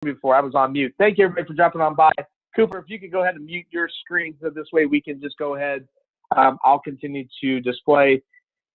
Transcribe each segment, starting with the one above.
before. I was on mute. Thank you, everybody, for dropping on by. Cooper, if you could go ahead and mute your screen so this way we can just go ahead. I'll continue to display.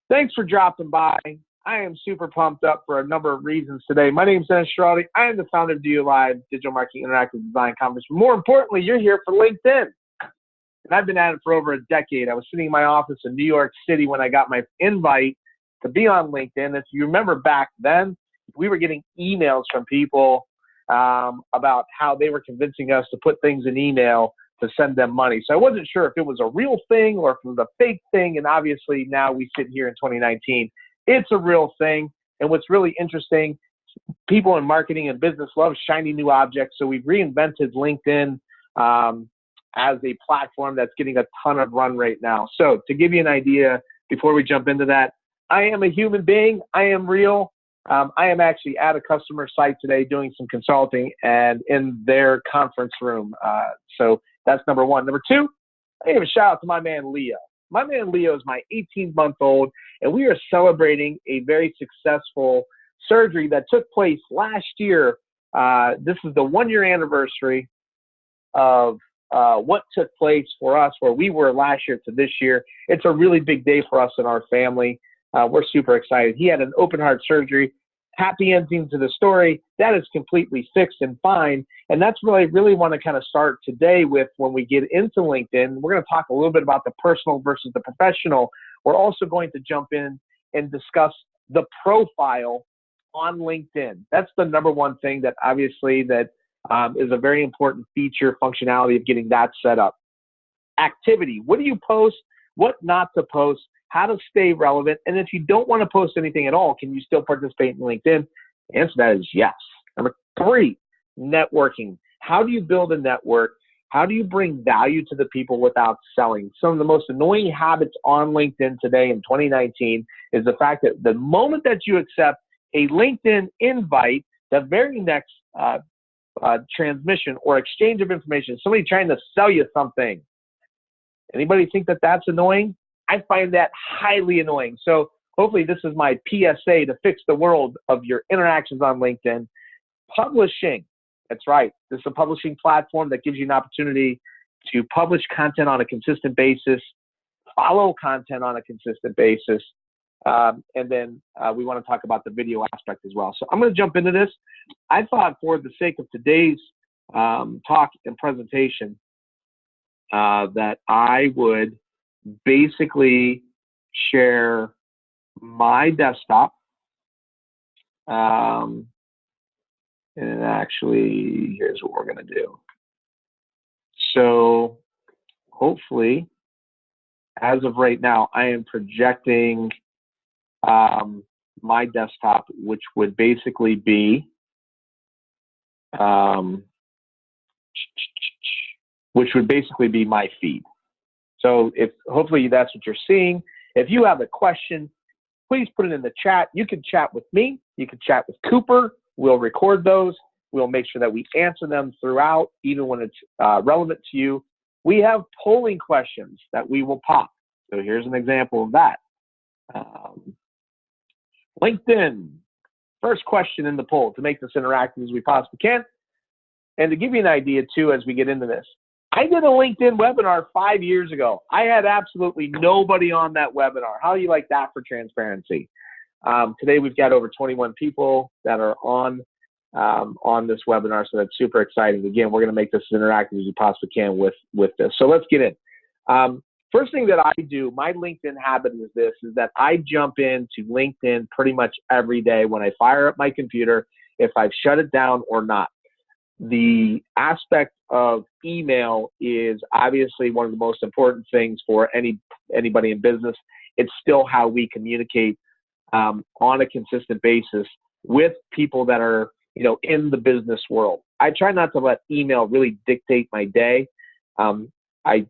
Thanks for dropping by. I am super pumped up for a number of reasons today. My name is Dennis Schiraldi. I am the founder of DOYO Live, Digital Marketing Interactive Design Conference. But more importantly, you're here for LinkedIn. And I've been at it for over a decade. I was sitting in my office in New York City when I got my invite to be on LinkedIn. If you remember back then, we were getting emails from people about how they were convincing us to put things in email to send them money. So I wasn't sure if it was a real thing or if it was a fake thing. And obviously now we sit here in 2019. It's a real thing. And what's really interesting, people in marketing and business love shiny new objects. So we've reinvented LinkedIn as a platform that's getting a ton of run right now. So to give you an idea, before we jump into that, I am a human being. I am real. I am actually at a customer site today doing some consulting and in their conference room. So that's number one. Number two, I give a shout out to my man, Leo. My man, Leo, is my 18-month-old, and we are celebrating a very successful surgery that took place last year. This is the 1-year anniversary of what took place for us, where we were last year to this year. It's a really big day for us and our family. We're super excited. He had an open heart surgery. Happy ending to the story. That is completely fixed and fine. And that's what I really want to kind of start today with when we get into LinkedIn. We're going to talk a little bit about the personal versus the professional. We're also going to jump in and discuss the profile on LinkedIn. That's the number one thing that obviously that is a very important feature, functionality of getting that set up. Activity. What do you post? What not to post? How to stay relevant. And if you don't want to post anything at all, can you still participate in LinkedIn? The answer to that is yes. Number three, networking. How do you build a network? How do you bring value to the people without selling? Some of the most annoying habits on LinkedIn today in 2019 is the fact that the moment that you accept a LinkedIn invite, the very next transmission or exchange of information, somebody trying to sell you something. Anybody think that that's annoying? I find that highly annoying. So hopefully this is my PSA to fix the world of your interactions on LinkedIn. Publishing. That's right. This is a publishing platform that gives you an opportunity to publish content on a consistent basis, follow content on a consistent basis, and then we want to talk about the video aspect as well. So I'm going to jump into this. I thought for the sake of today's talk and presentation that I would basically share my desktop. And actually, here's what we're going to do. So hopefully, as of right now, I am projecting my desktop, which would basically be my feed. So if hopefully that's what you're seeing. If you have a question, please put it in the chat. You can chat with me. You can chat with Cooper. We'll record those. We'll make sure that we answer them throughout, even when it's relevant to you. We have polling questions that we will pop. So here's an example of that. LinkedIn, first question in the poll to make this interactive as we possibly can. And to give you an idea too, as we get into this, I did a LinkedIn webinar 5 years ago. I had absolutely nobody on that webinar. How do you like that for transparency? Today we've got over 21 people that are on this webinar, so that's super exciting. Again, we're going to make this as interactive as we possibly can with this. So let's get in. First thing that I do, my LinkedIn habit is this, is that I jump into LinkedIn pretty much every day when I fire up my computer, if I've shut it down or not. The aspect of email is obviously one of the most important things for anybody in business. It's still how we communicate on a consistent basis with people that are, in the business world. I try not to let email really dictate my day. I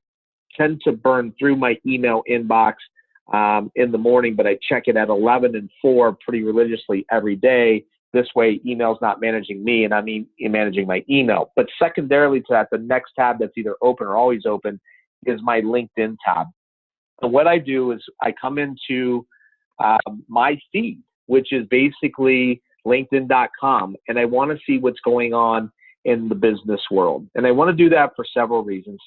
tend to burn through my email inbox in the morning, but I check it at 11 and 4 pretty religiously every day. This way, email's not managing me, and I mean managing my email. But secondarily to that, the next tab that's either open or always open is my LinkedIn tab. And what I do is I come into my feed, which is basically LinkedIn.com, and I want to see what's going on in the business world. And I want to do that for several reasons.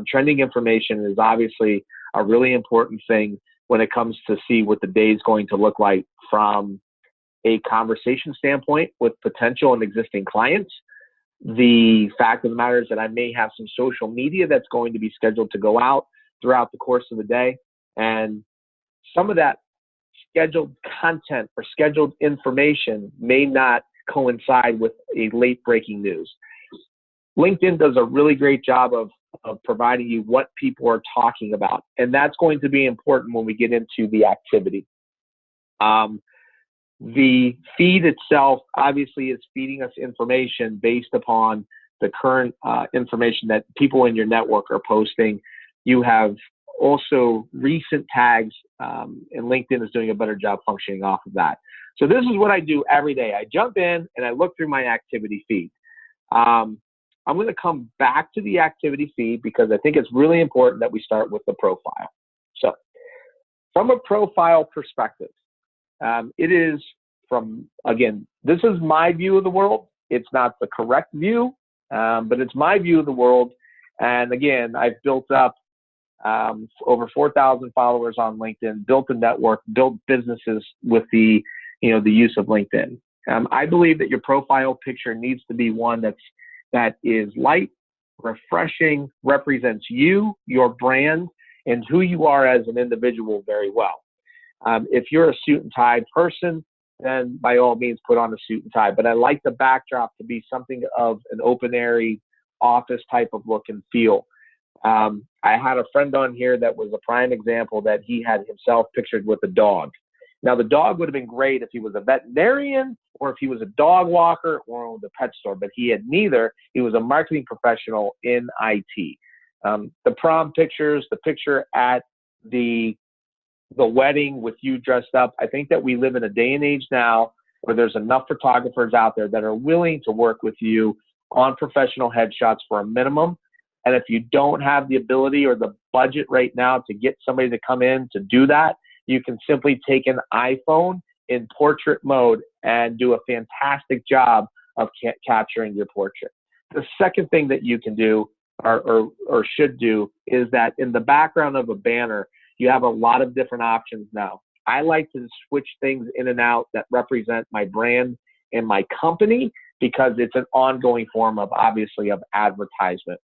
Trending information is obviously a really important thing when it comes to see what the day is going to look like from a conversation standpoint with potential and existing clients. The fact of the matter is that I may have some social media that's going to be scheduled to go out throughout the course of the day. And some of that scheduled content or scheduled information may not coincide with a late breaking news. LinkedIn does a really great job of providing you what people are talking about. And that's going to be important when we get into the activity. The feed itself obviously is feeding us information based upon the current information that people in your network are posting. You have also recent tags, and LinkedIn is doing a better job functioning off of that. So this is what I do every day. I jump in and I look through my activity feed. I'm going to come back to the activity feed because I think it's really important that we start with the profile. So from a profile perspective, it is again, this is my view of the world. It's not the correct view, but it's my view of the world. And again, I've built up over 4,000 followers on LinkedIn, built a network, built businesses with the use of LinkedIn. I believe that your profile picture needs to be one that is light, refreshing, represents you, your brand, and who you are as an individual very well. If you're a suit and tie person, then by all means put on a suit and tie. But I like the backdrop to be something of an open airy office type of look and feel. I had a friend on here that was a prime example that he had himself pictured with a dog. Now, the dog would have been great if he was a veterinarian or if he was a dog walker or owned a pet store, but he had neither. He was a marketing professional in IT. The prom pictures, the picture at the wedding with you dressed up. I think that we live in a day and age now where there's enough photographers out there that are willing to work with you on professional headshots for a minimum. And if you don't have the ability or the budget right now to get somebody to come in to do that, you can simply take an iPhone in portrait mode and do a fantastic job of capturing your portrait. The second thing that you can do or should do is that in the background of a banner, you have a lot of different options now. I like to switch things in and out that represent my brand and my company because it's an ongoing form of, obviously, of advertisement.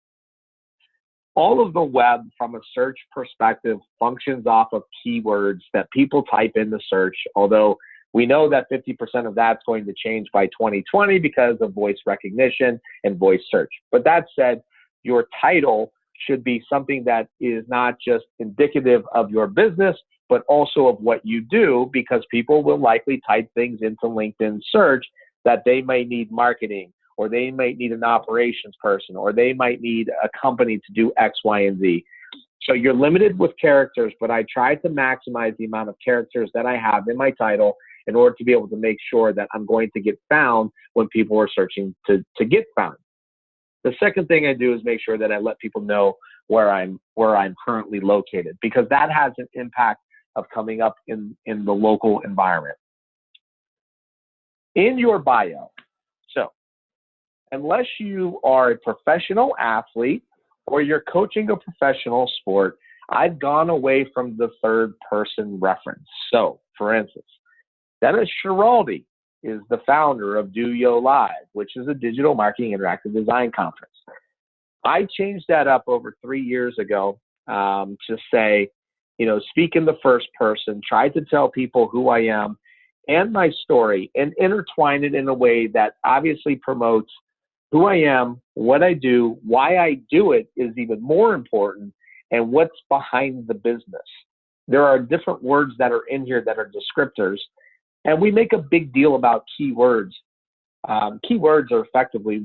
All of the web from a search perspective functions off of keywords that people type in the search, although we know that 50% of that's going to change by 2020 because of voice recognition and voice search. But that said, your title should be something that is not just indicative of your business, but also of what you do, because people will likely type things into LinkedIn search that they may need marketing, or they might need an operations person, or they might need a company to do X, Y, and Z. So you're limited with characters, but I try to maximize the amount of characters that I have in my title in order to be able to make sure that I'm going to get found when people are searching to get found. The second thing I do is make sure that I let people know where I'm currently located, because that has an impact of coming up in the local environment. In your bio, so unless you are a professional athlete or you're coaching a professional sport, I've gone away from the third person reference. So, for instance, Dennis Schiraldi is the founder of DOYO Live, which is a digital marketing interactive design conference. I changed that up over 3 years ago to say, speak in the first person, try to tell people who I am and my story, and intertwine it in a way that obviously promotes who I am, what I do, why I do it is even more important, and what's behind the business. There are different words that are in here that are descriptors, and we make a big deal about keywords. Keywords are effectively,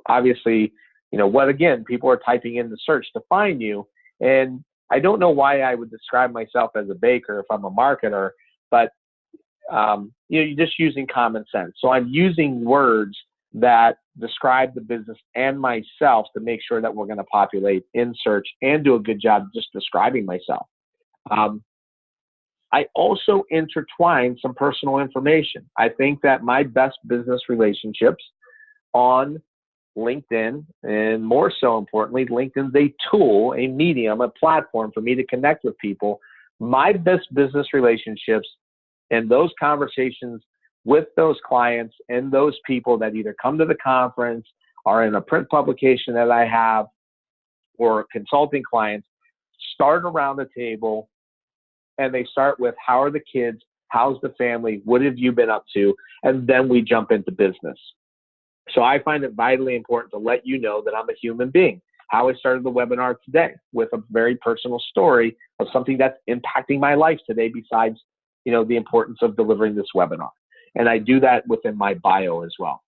obviously, what, again, people are typing in the search to find you. And I don't know why I would describe myself as a baker if I'm a marketer, but, you're just using common sense. So I'm using words that describe the business and myself to make sure that we're going to populate in search and do a good job just describing myself. I also intertwine some personal information. I think that my best business relationships on LinkedIn, and more so importantly, LinkedIn's a tool, a medium, a platform for me to connect with people. My best business relationships and those conversations with those clients and those people that either come to the conference or in a print publication that I have or consulting clients start around the table, and they start with, how are the kids? How's the family? What have you been up to? And then we jump into business. So I find it vitally important to let you know that I'm a human being. How I started the webinar today with a very personal story of something that's impacting my life today besides, the importance of delivering this webinar. And I do that within my bio as well.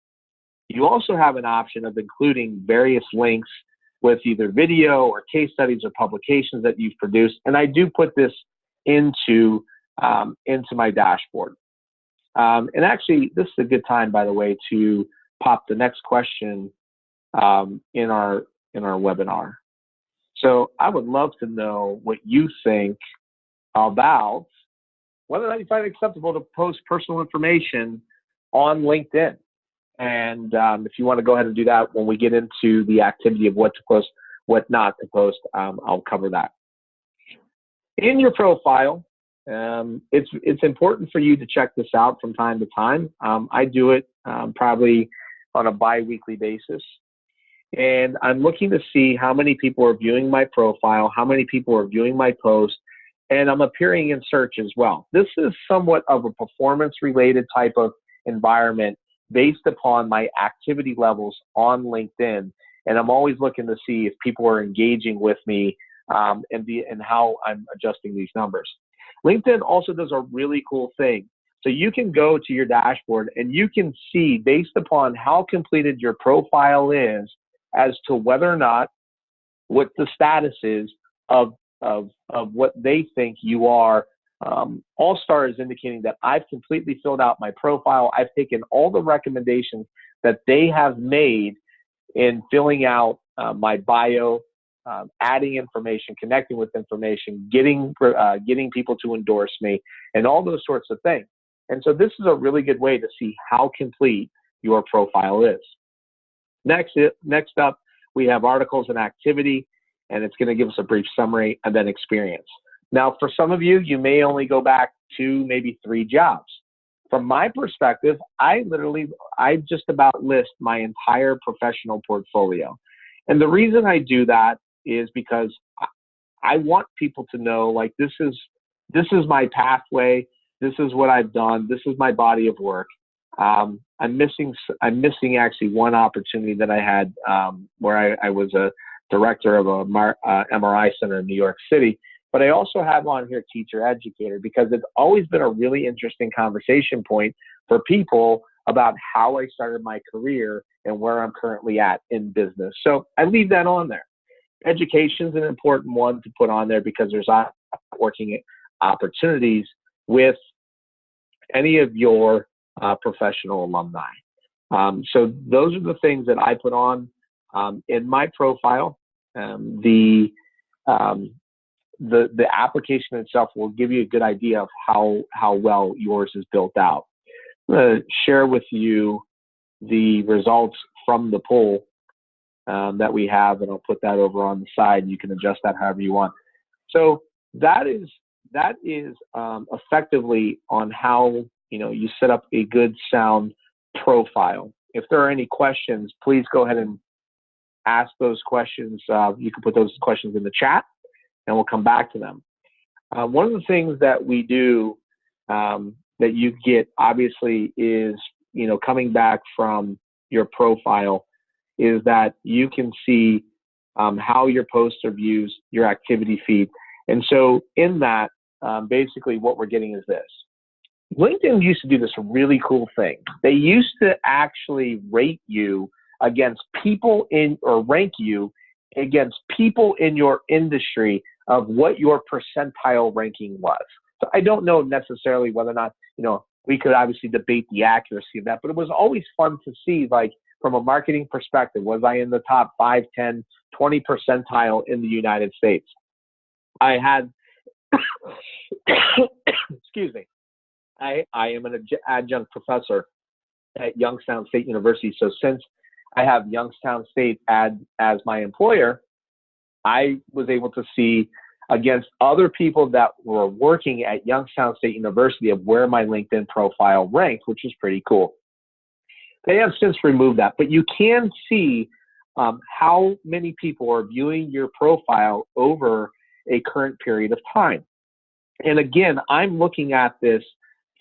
You also have an option of including various links with either video or case studies or publications that you've produced. And I do put this into my dashboard. And actually, this is a good time, by the way, to pop the next question in our webinar. So I would love to know what you think about whether or not you find it acceptable to post personal information on LinkedIn. And if you want to go ahead and do that when we get into the activity of what to post, what not to post, I'll cover that. In your profile, it's important for you to check this out from time to time. I do it probably on a bi-weekly basis. And I'm looking to see how many people are viewing my profile, how many people are viewing my post, and I'm appearing in search as well. This is somewhat of a performance-related type of environment based upon my activity levels on LinkedIn. And I'm always looking to see if people are engaging with me and how I'm adjusting these numbers. LinkedIn also does a really cool thing. So you can go to your dashboard and you can see, based upon how completed your profile is, as to whether or not what the status is of what they think you are. All-Star is indicating that I've completely filled out my profile. I've taken all the recommendations that they have made in filling out my bio, adding information, connecting with information, getting people to endorse me, and all those sorts of things. And so this is a really good way to see how complete your profile is. Next up, we have articles and activity, and it's going to give us a brief summary and then experience. Now, for some of you, you may only go back 2, maybe 3 jobs. From my perspective, I just about list my entire professional portfolio. And the reason I do that is because I want people to know, like, this is my pathway. This is what I've done. This is my body of work. I'm missing actually one opportunity that I had where I was a director of a MRI center in New York City. But I also have on here teacher educator, because it's always been a really interesting conversation point for people about how I started my career and where I'm currently at in business. So I leave that on there. Education is an important one to put on there because there's working opportunities with any of your professional alumni. So those are the things that I put on in my profile. The application itself will give you a good idea of how well yours is built out. I'm going to share with you the results from the poll that we have, and I'll put that over on the side. You can adjust that however you want. So that is effectively on how you set up a good, sound profile. If there are any questions, please go ahead and ask those questions. You can put those questions in the chat, and we'll come back to them. One of the things that we do that you get, obviously, is, coming back from your profile, is that you can see how your posts are viewed, your activity feed. And so in that, basically what we're getting is this. LinkedIn used to do this really cool thing. They used to actually rate you against people rank you against people in your industry of what your percentile ranking was. So I don't know necessarily whether or not, we could obviously debate the accuracy of that, but it was always fun to see, like, from a marketing perspective, was I in the top 5, 10, 20 percentile in the United States? I had, excuse me, I am an adjunct professor at Youngstown State University. So since I have Youngstown State as my employer, I was able to see against other people that were working at Youngstown State University of where my LinkedIn profile ranked, which is pretty cool. They have since removed that, but you can see how many people are viewing your profile over a current period of time. And again, I'm looking at this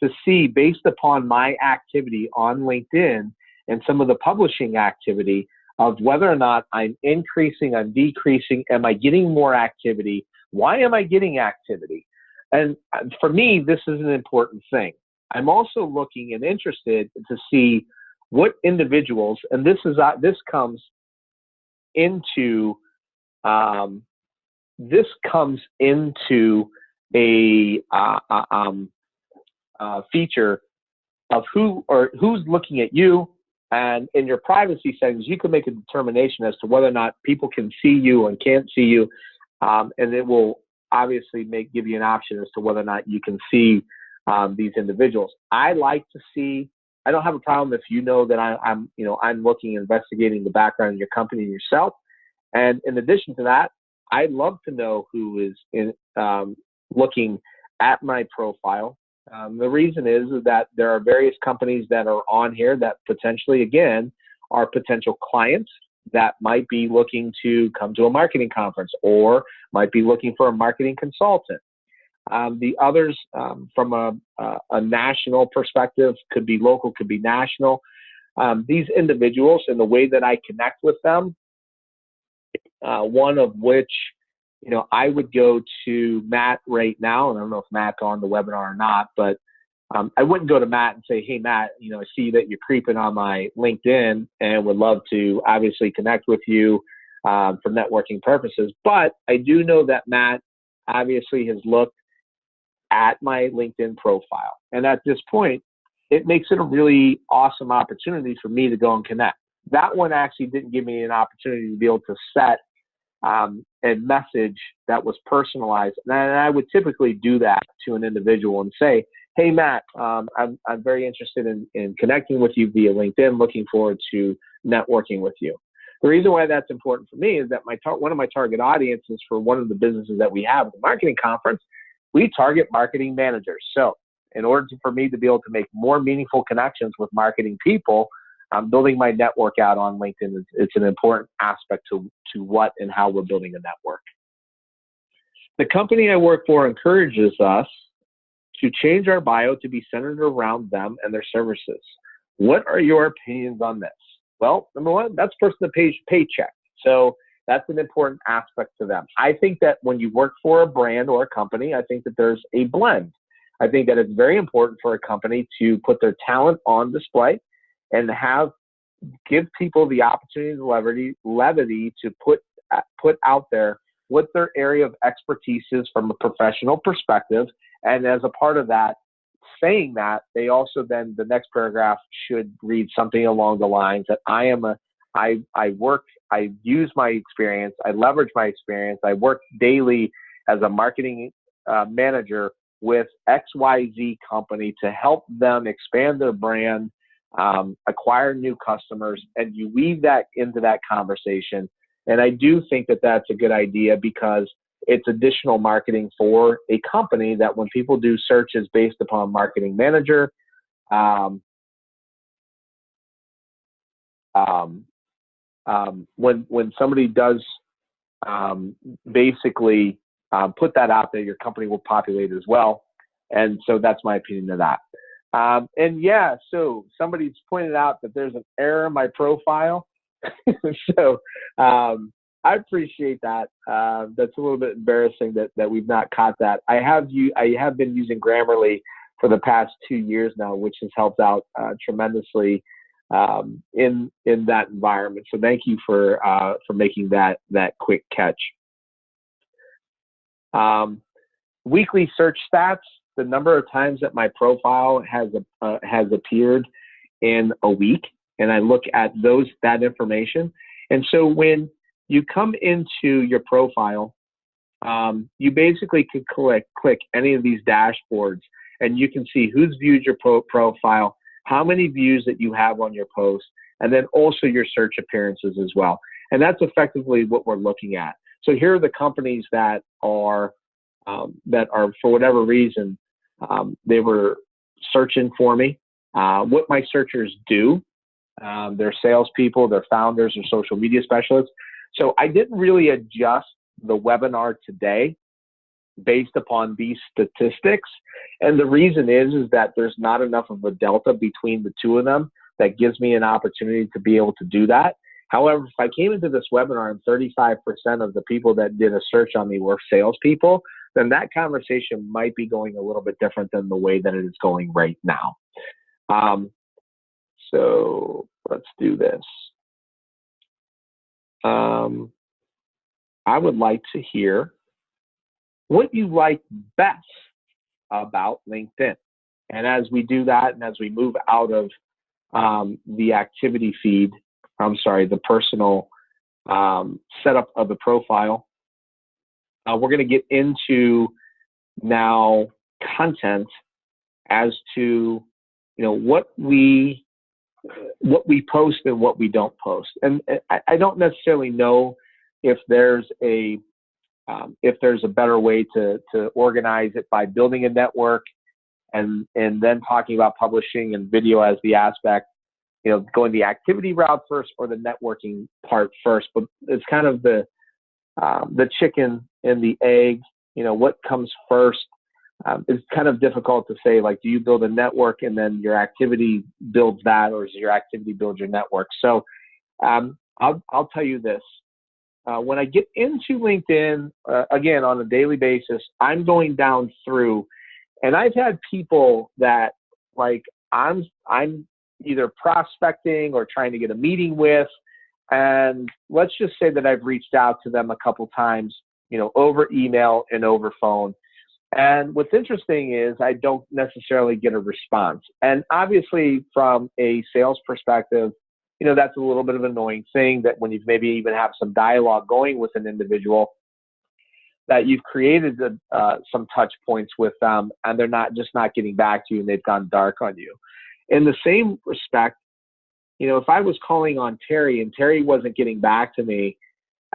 to see, based upon my activity on LinkedIn and some of the publishing activity, of whether or not I'm increasing, I'm decreasing, am I getting more activity? Why am I getting activity? And for me, this is an important thing. I'm also looking and interested to see what individuals, and this comes into a feature of who's looking at you. And in your privacy settings, you can make a determination as to whether or not people can see you and can't see you. And it will obviously give you an option as to whether or not you can see these individuals. I like to see, I don't have a problem if you know that I'm looking, investigating the background of your company and yourself. And in addition to that, I'd love to know who is looking at my profile. The reason is that there are various companies that are on here that potentially, again, are potential clients that might be looking to come to a marketing conference or might be looking for a marketing consultant. The others, from a national perspective, could be local, could be national. These individuals and the way that I connect with them, one of which, I would go to Matt right now, and I don't know if Matt's on the webinar or not, but I wouldn't go to Matt and say, hey, Matt, I see that you're creeping on my LinkedIn and would love to obviously connect with you for networking purposes. But I do know that Matt obviously has looked at my LinkedIn profile. And at this point, it makes it a really awesome opportunity for me to go and connect. That one actually didn't give me an opportunity to be able to set a message that was personalized. And I would typically do that to an individual and say, hey, Matt, I'm very interested in connecting with you via LinkedIn, looking forward to networking with you. The reason why that's important for me is that one of my target audiences for one of the businesses that we have at the marketing conference, we target marketing managers. So in order for me to be able to make more meaningful connections with marketing people, building my network out on LinkedIn, it's an important aspect to what and how we're building a network. The company I work for encourages us to change our bio to be centered around them and their services. What are your opinions on this? Well, number one, that's person-to-page paycheck. So that's an important aspect to them. I think that when you work for a brand or a company, I think that there's a blend. I think that it's very important for a company to put their talent on display and give people the opportunity and levity to put out there what their area of expertise is from a professional perspective. And as a part of that, saying that, they also then, the next paragraph should read something along the lines that I use my experience, I leverage my experience, I work daily as a marketing manager with XYZ company to help them expand their brand, acquire new customers, and you weave that into that conversation. And I do think that that's a good idea because it's additional marketing for a company that when people do searches based upon marketing manager, when somebody does basically put that out there, your company will populate as well. And so that's my opinion of that. And yeah, so somebody's pointed out that there's an error in my profile. So I appreciate that. That's a little bit embarrassing that we've not caught that. I have been using Grammarly for the past 2 years now, which has helped out tremendously in that environment. So thank you for making that quick catch. Weekly search stats, the number of times that my profile has appeared in a week, and I look at that information. And so when you come into your profile, you basically could click any of these dashboards, and you can see who's viewed your profile, how many views that you have on your post, and then also your search appearances as well. And that's effectively what we're looking at. So here are the companies that are for whatever reason, they were searching for me. What my searchers do, they're salespeople, they're founders, or social media specialists. So I didn't really adjust the webinar today based upon these statistics. And the reason is that there's not enough of a delta between the two of them that gives me an opportunity to be able to do that. However, if I came into this webinar and 35% of the people that did a search on me were salespeople, then that conversation might be going a little bit different than the way that it is going right now. So let's do this. I would like to hear what you like best about LinkedIn. And as we do that, and as we move out of the activity feed, the personal setup of the profile, we're going to get into now content as to what we post and what we don't post. And I don't necessarily know if there's a better way to organize it by building a network and then talking about publishing and video as the aspect, going the activity route first or the networking part first. But it's kind of the chicken and the egg, what comes first. It's kind of difficult to say, like, do you build a network and then your activity builds that, or does your activity build your network? So I'll tell you this. When I get into LinkedIn, again, on a daily basis, I'm going down through, and I've had people that, like, I'm either prospecting or trying to get a meeting with, and let's just say that I've reached out to them a couple times, over email and over phone. And what's interesting is I don't necessarily get a response. And obviously from a sales perspective, that's a little bit of an annoying thing, that when you've maybe even have some dialogue going with an individual, that you've created some touch points with them and they're not getting back to you and they've gone dark on you. In the same respect, if I was calling on Terry and Terry wasn't getting back to me,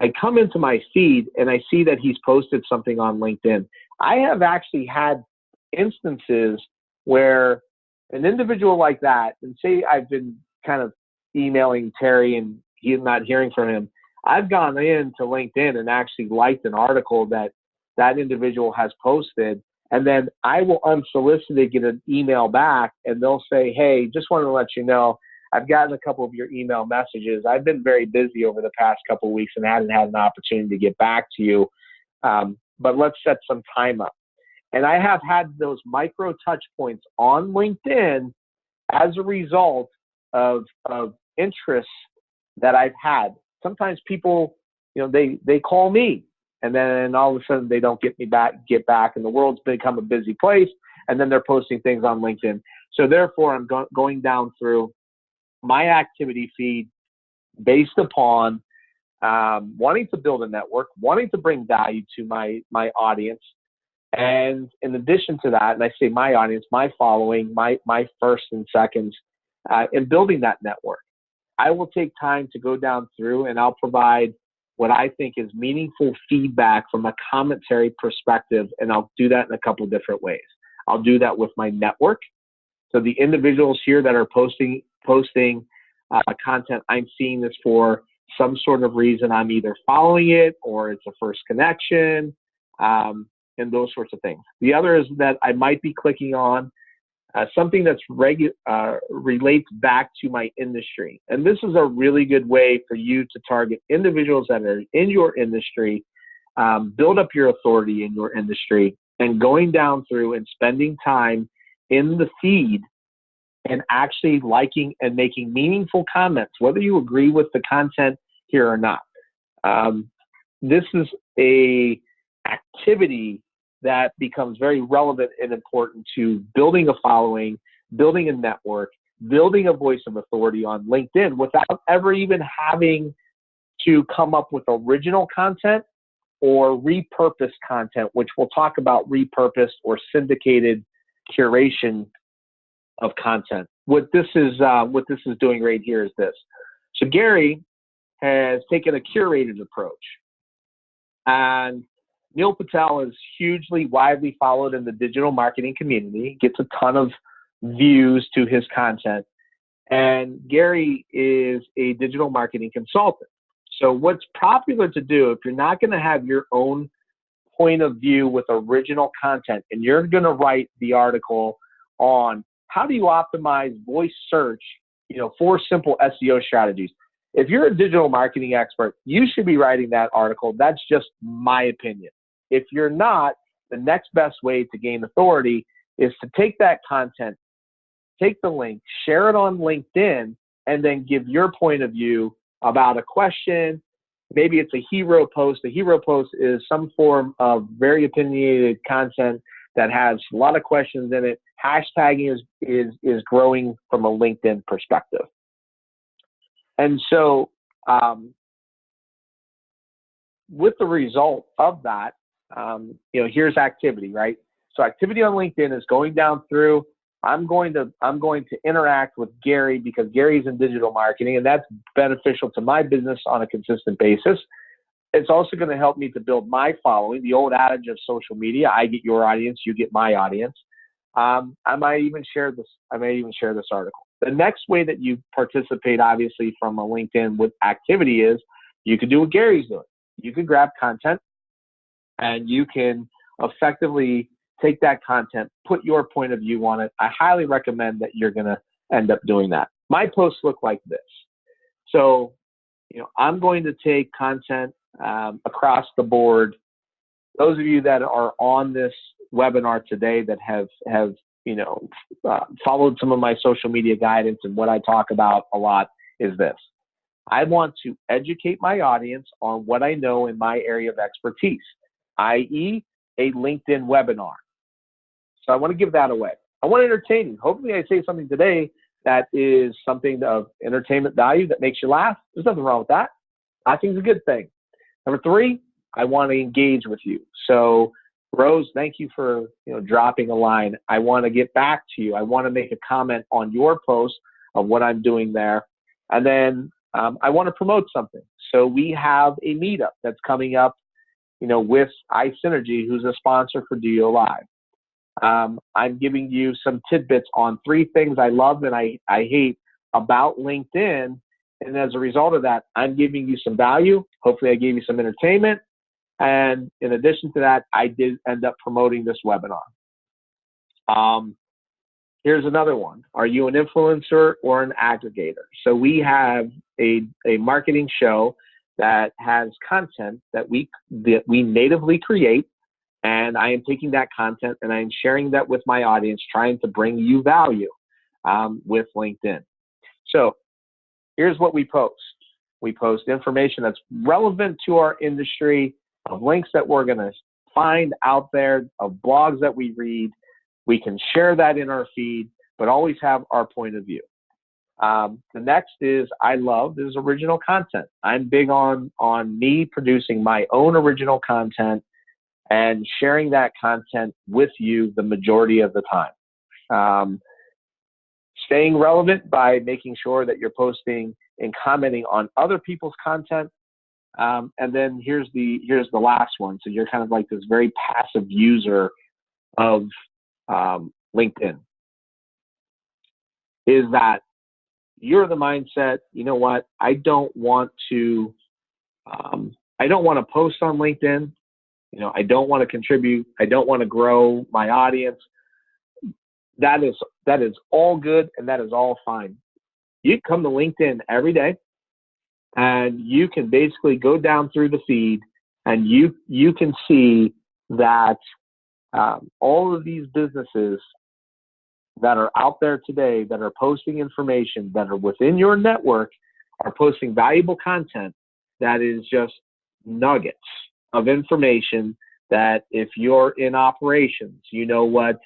I come into my feed and I see that he's posted something on LinkedIn. I have actually had instances where an individual like that, and say I've been kind of emailing Terry and he's not hearing from him, I've gone into LinkedIn and actually liked an article that individual has posted, and then I will unsolicited get an email back and they'll say, hey, just wanted to let you know, I've gotten a couple of your email messages. I've been very busy over the past couple of weeks and hadn't had an opportunity to get back to you, but let's set some time up. And I have had those micro touch points on LinkedIn as a result of interests that I've had. Sometimes people, they call me and then all of a sudden they don't get back, and the world's become a busy place, and then they're posting things on LinkedIn. So therefore I'm going down through my activity feed based upon wanting to build a network, wanting to bring value to my audience. And in addition to that, and I say my audience, my following, my first and seconds, in building that network, I will take time to go down through and I'll provide what I think is meaningful feedback from a commentary perspective. And I'll do that in a couple of different ways. I'll do that with my network. So the individuals here that are posting content, I'm seeing this for some sort of reason. I'm either following it or it's a first connection, and those sorts of things. The other is that I might be clicking on something that's relates back to my industry. And this is a really good way for you to target individuals that are in your industry, build up your authority in your industry, and going down through and spending time in the feed and actually liking and making meaningful comments, whether you agree with the content here or not. This is a activity that becomes very relevant and important to building a following, building a network, building a voice of authority on LinkedIn without ever even having to come up with original content or repurposed content, which we'll talk about repurposed or syndicated curation of content. What this is doing right here is this. So Gary has taken a curated approach, and Neil Patel is hugely widely followed in the digital marketing community, gets a ton of views to his content. And Gary is a digital marketing consultant. So what's popular to do, if you're not going to have your own point of view with original content, and you're going to write the article on how do you optimize voice search, 4 simple SEO strategies. If you're a digital marketing expert, you should be writing that article. That's just my opinion. If you're not, the next best way to gain authority is to take that content, take the link, share it on LinkedIn, and then give your point of view about a question. Maybe it's a hero post. A hero post is some form of very opinionated content that has a lot of questions in it. Hashtagging is growing from a LinkedIn perspective. And so with the result of that, here's activity, right? So activity on LinkedIn is going down through. I'm going to interact with Gary because Gary's in digital marketing, and that's beneficial to my business on a consistent basis. It's also going to help me to build my following. The old adage of social media: I get your audience, you get my audience. I might even share this. Article. The next way that you participate, obviously, from a LinkedIn with activity is you can do what Gary's doing. You can grab content, and you can effectively take that content, put your point of view on it. I highly recommend that you're going to end up doing that. My posts look like this. So, I'm going to take content across the board. Those of you that are on this webinar today that have followed some of my social media guidance, and what I talk about a lot is this. I want to educate my audience on what I know in my area of expertise, i.e. a LinkedIn webinar. So I want to give that away. I want to entertain you. Hopefully I say something today that is something of entertainment value that makes you laugh. There's nothing wrong with that. Laughing's a good thing. Number 3, I want to engage with you. So Rose, thank you for dropping a line. I want to get back to you. I want to make a comment on your post of what I'm doing there. And then I want to promote something. So we have a meetup that's coming up, with iSynergy, who's a sponsor for DOYO Live. I'm giving you some tidbits on 3 things I love and I hate about LinkedIn. And as a result of that, I'm giving you some value. Hopefully I gave you some entertainment. And in addition to that, I did end up promoting this webinar. Here's another one. Are you an influencer or an aggregator? So we have a marketing show that has content that we natively create. And I am taking that content and I am sharing that with my audience, trying to bring you value with LinkedIn. So here's what we post. We post information that's relevant to our industry, of links that we're going to find out there, of blogs that we read. We can share that in our feed, but always have our point of view. The next is this is original content. I'm big on me producing my own original content and sharing that content with you the majority of the time. Staying relevant by making sure that you're posting and commenting on other people's content. And then here's the last one. So you're kind of like this very passive user of LinkedIn. Is that you're the mindset, what, I don't want to post on LinkedIn. I don't want to contribute. I don't want to grow my audience. That is all good, and that is all fine. You come to LinkedIn every day, and you can basically go down through the feed, and you can see that all of these businesses that are out there today that are posting information that are within your network are posting valuable content that is just nuggets of information that if you're in operations, what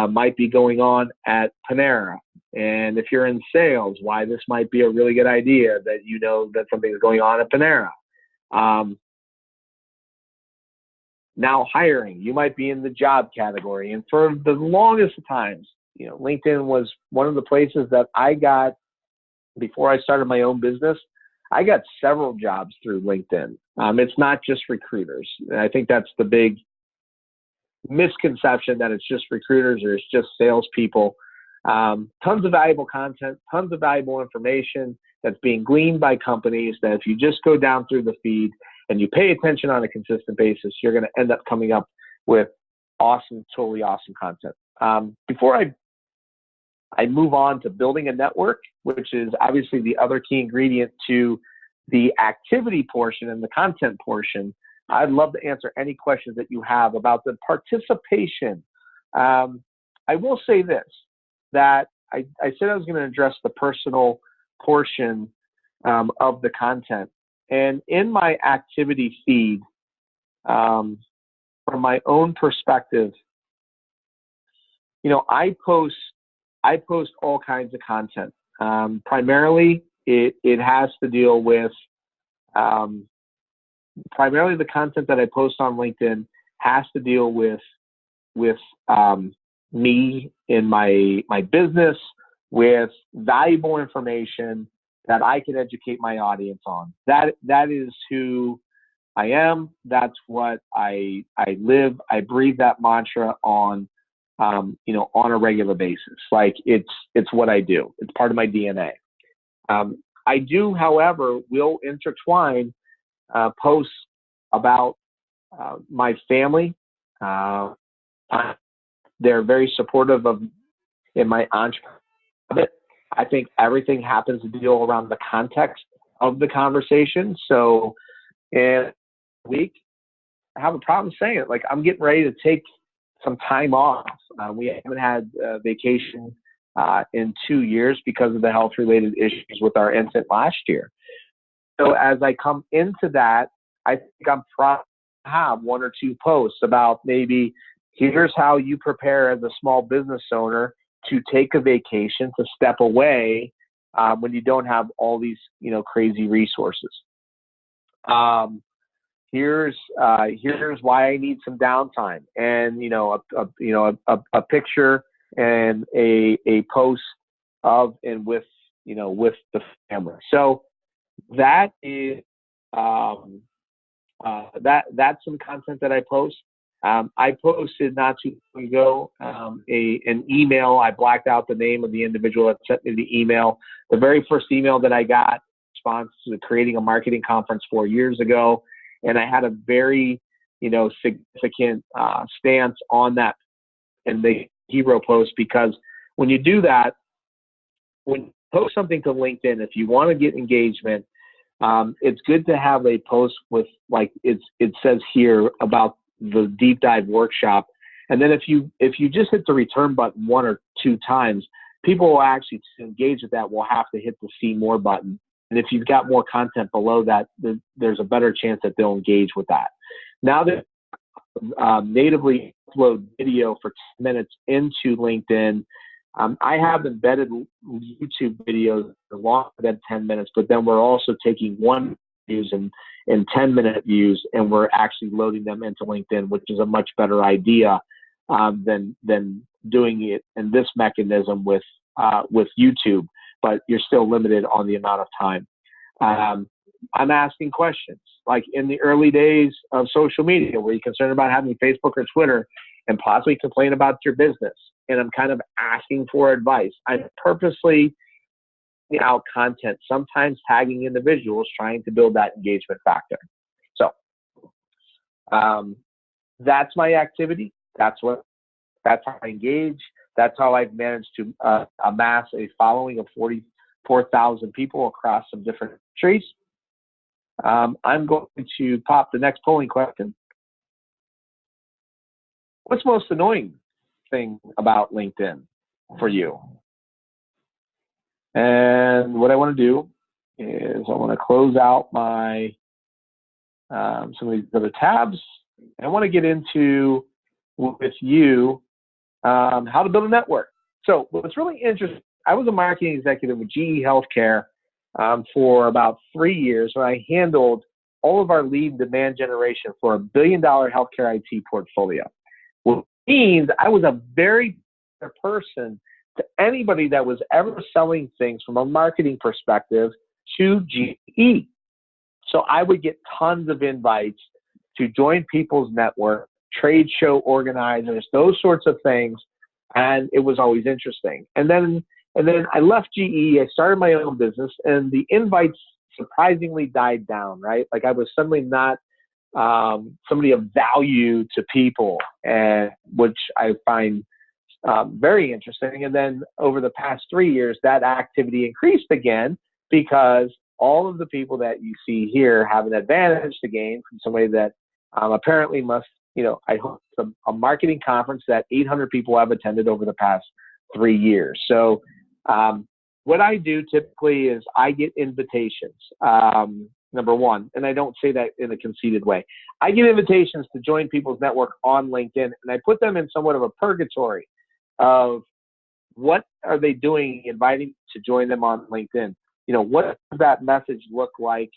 might be going on at Panera. And if you're in sales, why this might be a really good idea that that something is going on at Panera. Now hiring, you might be in the job category. And for the longest of times, LinkedIn was one of the places that I got, before I started my own business, I got several jobs through LinkedIn. It's not just recruiters. And I think that's the big misconception, that it's just recruiters or it's just salespeople. Tons of valuable content, tons of valuable information that's being gleaned by companies that if you just go down through the feed and you pay attention on a consistent basis, you're going to end up coming up with awesome, totally awesome content. Before I move on to building a network, which is obviously the other key ingredient to the activity portion and the content portion, I'd love to answer any questions that you have about the participation. I will say this, that I said I was going to address the personal portion of the content. And in my activity feed, from my own perspective, I post all kinds of content. Primarily, it has to deal with, primarily the content that I post on LinkedIn has to deal with me in my business, with valuable information that I can educate my audience on. That is who I am. That's what I live. I breathe that mantra on a regular basis. Like it's what I do. It's part of my DNA. I do, however, will intertwine posts about my family. They're very supportive in my entrepreneurship. I think everything happens to deal around the context of the conversation. So in a week, I have a problem saying it. Like, I'm getting ready to take some time off. We haven't had vacation in 2 years because of the health-related issues with our infant last year. So as I come into that, I think I'm proud to have 1 or 2 posts about maybe here's how you prepare as a small business owner to take a vacation, to step away when you don't have all these, crazy resources. Here's why I need some downtime, and a picture and a post of and with the family. So that is that's some content that I post. I posted not too long ago an email. I blacked out the name of the individual that sent me the email. The very first email that I got, response to creating a marketing conference 4 years ago, and I had a very significant stance on that in the hero post, because when you do that, when you post something to LinkedIn, if you want to get engagement, it's good to have a post with, like it says here, about the deep dive workshop. And then if you just hit the return button 1 or 2 times, people will actually, to engage with that, will have to hit the see more button. And if you've got more content below that, there's a better chance that they'll engage with that. Now that natively upload video for 10 minutes into LinkedIn, I have embedded YouTube videos longer than 10 minutes, but then we're also taking 1 views and 10-minute views, and we're actually loading them into LinkedIn, which is a much better idea than doing it in this mechanism with YouTube. But you're still limited on the amount of time. I'm asking questions. Like in the early days of social media, were you concerned about having Facebook or Twitter and possibly complain about your business? And I'm kind of asking for advice. I'm purposely out content, sometimes tagging individuals, trying to build that engagement factor. So that's my activity. That's how I engage. That's how I've managed to amass a following of 44,000 people across some different countries. I'm going to pop the next polling question. What's the most annoying thing about LinkedIn for you? And what I want to do is I want to close out my some of these other tabs. I want to get into with you how to build a network. So what's really interesting, I was a marketing executive with GE Healthcare for about 3 years, where I handled all of our lead demand generation for $1 billion healthcare IT portfolio. Which means I was a very person to anybody that was ever selling things from a marketing perspective to GE. So I would get tons of invites to join people's network, trade show organizers, those sorts of things. And it was always interesting. And then I left GE, I started my own business, and the invites surprisingly died down, right? Like I was suddenly not somebody of value to people, and which I find very interesting. And then over the past 3 years, that activity increased again because all of the people that you see here have an advantage to gain from somebody that apparently must, I host a marketing conference that 800 people have attended over the past 3 years. So what I do typically is I get invitations, number one, and I don't say that in a conceited way. I get invitations to join people's network on LinkedIn, and I put them in somewhat of a purgatory of what are they doing, inviting to join them on LinkedIn. What does that message look like?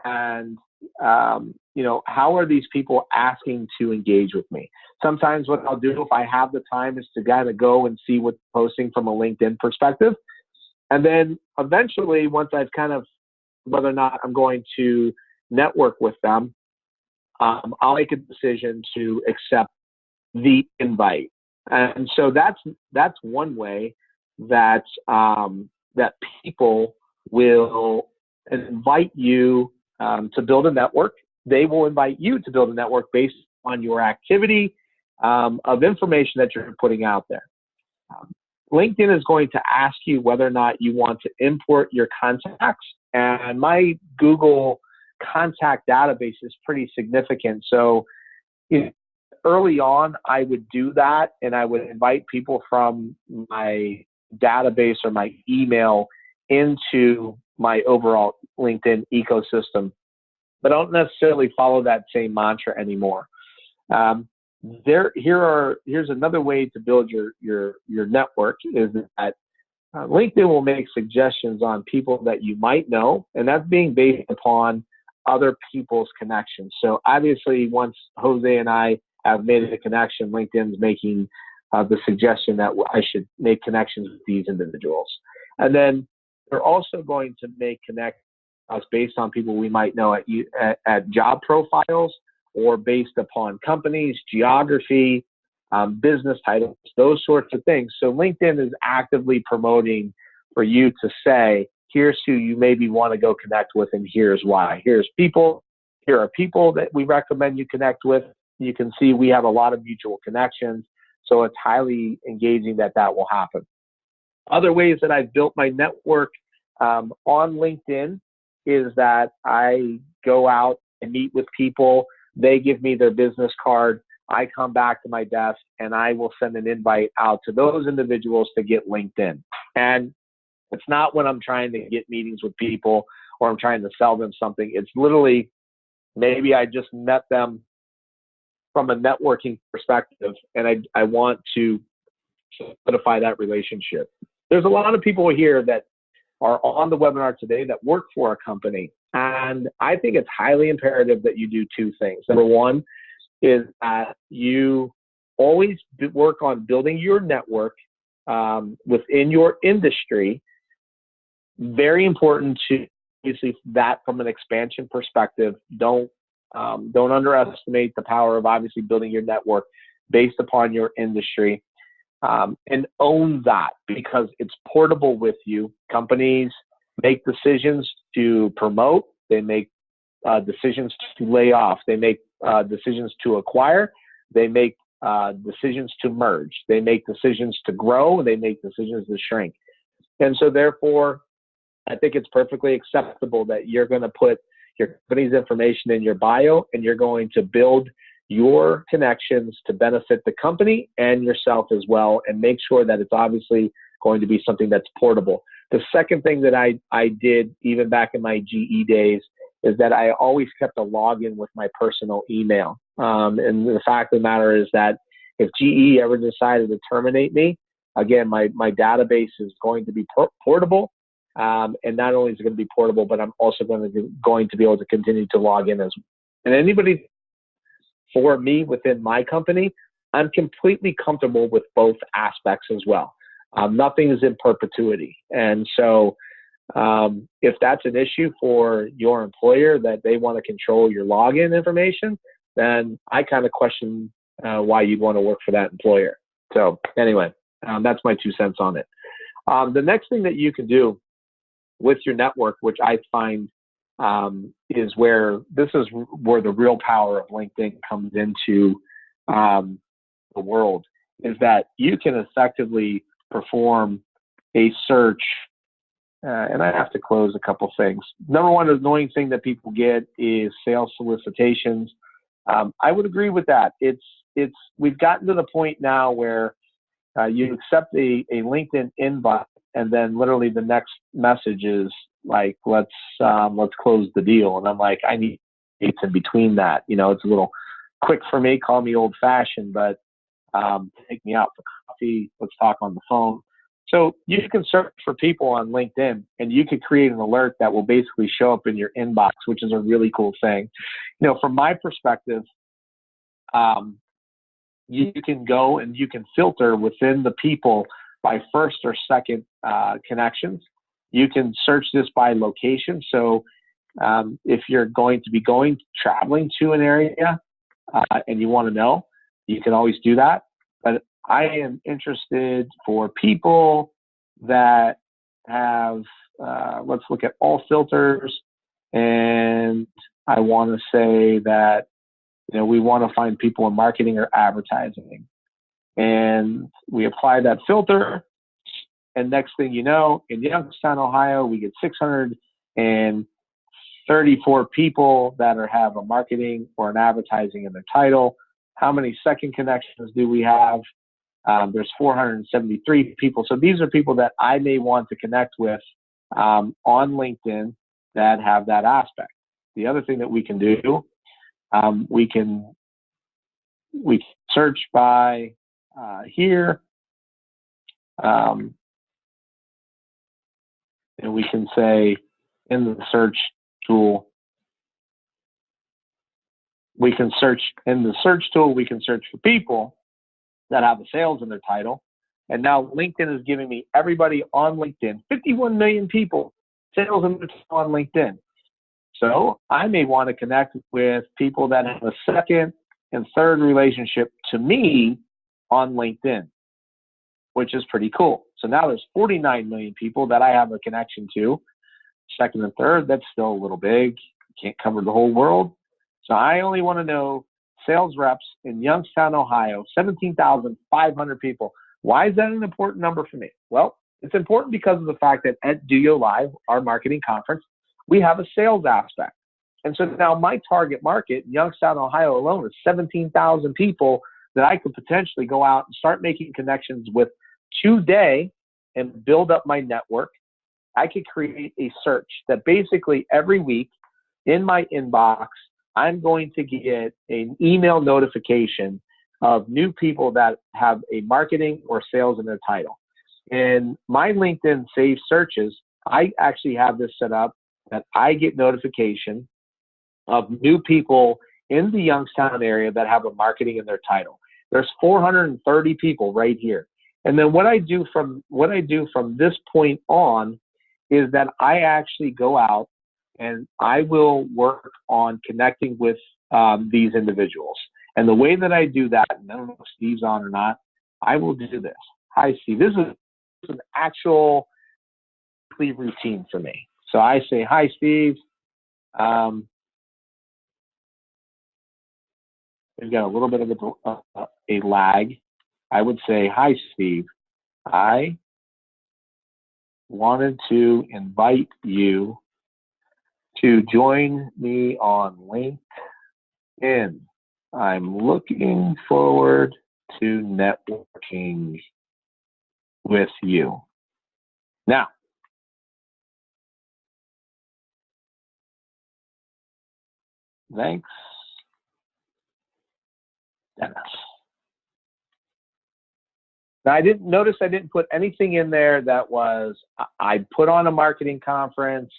And, how are these people asking to engage with me? Sometimes what I'll do if I have the time is to kind of go and see what's posting from a LinkedIn perspective. And then eventually, once I've kind of, whether or not I'm going to network with them, I'll make a decision to accept the invite. And so that's one way that that people will invite you to build a network. They will invite you to build a network based on your activity of information that you're putting out there. LinkedIn is going to ask you whether or not you want to import your contacts, and my Google contact database is pretty significant. So early on, I would do that, and I would invite people from my database or my email into my overall LinkedIn ecosystem, but I don't necessarily follow that same mantra anymore. Here's another way to build your network is that LinkedIn will make suggestions on people that you might know, and that's being based upon other people's connections. So obviously, once Jose and I have made a connection, LinkedIn's making the suggestion that I should make connections with these individuals. And then they're also going to make connections based on people we might know at job profiles, or based upon companies, geography, business titles, those sorts of things. So LinkedIn is actively promoting for you to say, here's who you maybe want to go connect with, and here's why. Here are people that we recommend you connect with. You can see we have a lot of mutual connections, so it's highly engaging that will happen. Other ways that I've built my network on LinkedIn is that I go out and meet with people. They give me their business card. I come back to my desk and I will send an invite out to those individuals to get LinkedIn. And it's not when I'm trying to get meetings with people or I'm trying to sell them something. It's literally maybe I just met them from a networking perspective and I want to solidify that relationship. There's a lot of people here that are on the webinar today that work for a company. And I think it's highly imperative that you do two things. Number one is that you always work on building your network within your industry. Very important to obviously that from an expansion perspective. Don't underestimate the power of obviously building your network based upon your industry. And own that because it's portable with you. Companies make decisions to promote. They make decisions to lay off. They make decisions to acquire. They make decisions to merge. They make decisions to grow. They make decisions to shrink. And so therefore, I think it's perfectly acceptable that you're going to put your company's information in your bio and you're going to build your connections to benefit the company and yourself as well, and make sure that it's obviously going to be something that's portable. The second thing that I did even back in my GE days is that I always kept a login with my personal email. And the fact of the matter is that if GE ever decided to terminate me, again, my database is going to be portable. And not only is it going to be portable, but I'm also going to be able to continue to log in as well. And anybody for me within my company, I'm completely comfortable with both aspects as well. Nothing is in perpetuity. And so if that's an issue for your employer that they want to control your login information, then I kind of question why you'd want to work for that employer. So anyway, that's my 2 cents on it. The next thing that you can do with your network, which I find is where the real power of LinkedIn comes into the world, is that you can effectively perform a search. And I have to close a couple things. Number one annoying thing that people get is sales solicitations. I would agree with that. We've gotten to the point now where you accept a LinkedIn invite, and then literally the next message is like, let's close the deal. And I'm like, I need dates in between that. It's a little quick for me. Call me old fashioned, but take me out for coffee. Let's talk on the phone. So you can search for people on LinkedIn, and you could create an alert that will basically show up in your inbox, which is a really cool thing. From my perspective, you can go and you can filter within the people by first or second connections. You can search this by location. So if you're going to be traveling to an area and you want to know, you can always do that. But I am interested for people that have, let's look at all filters. And I want to say that, we want to find people in marketing or advertising. And we apply that filter. And next thing you know, in Youngstown, Ohio, we get 634 people that have a marketing or an advertising in their title. How many second connections do we have? There's 473 people. So these are people that I may want to connect with on LinkedIn that have that aspect. The other thing that we can do, we can search by here, and we can say in the search tool, we can search for people that have the sales in their title. And now LinkedIn is giving me everybody on LinkedIn, 51 million people, sales in their title on LinkedIn. So I may want to connect with people that have a second and third relationship to me on LinkedIn, which is pretty cool. So now there's 49 million people that I have a connection to. Second and third, that's still a little big. Can't cover the whole world. So I only want to know sales reps in Youngstown, Ohio, 17,500 people. Why is that an important number for me? Well, it's important because of the fact that at DOYO Live, our marketing conference, we have a sales aspect. And so now my target market in Youngstown, Ohio alone is 17,000 people that I could potentially go out and start making connections with today and build up my network. I could create a search that basically every week in my inbox, I'm going to get an email notification of new people that have a marketing or sales in their title. In my LinkedIn saved searches, I actually have this set up that I get notification of new people in the Youngstown area that have a marketing in their title. There's 430 people right here. And then what I do from this point on is that I actually go out and I will work on connecting with these individuals. And the way that I do that, and I don't know if Steve's on or not, I will do this. Hi, Steve. This is an actual routine for me. So I say, hi, Steve. We've got a little bit of a lag. I would say, hi, Steve. I wanted to invite you to join me on LinkedIn. I'm looking forward to networking with you. Now, thanks, Dennis. Now, I didn't put anything in there that was, I put on a marketing conference,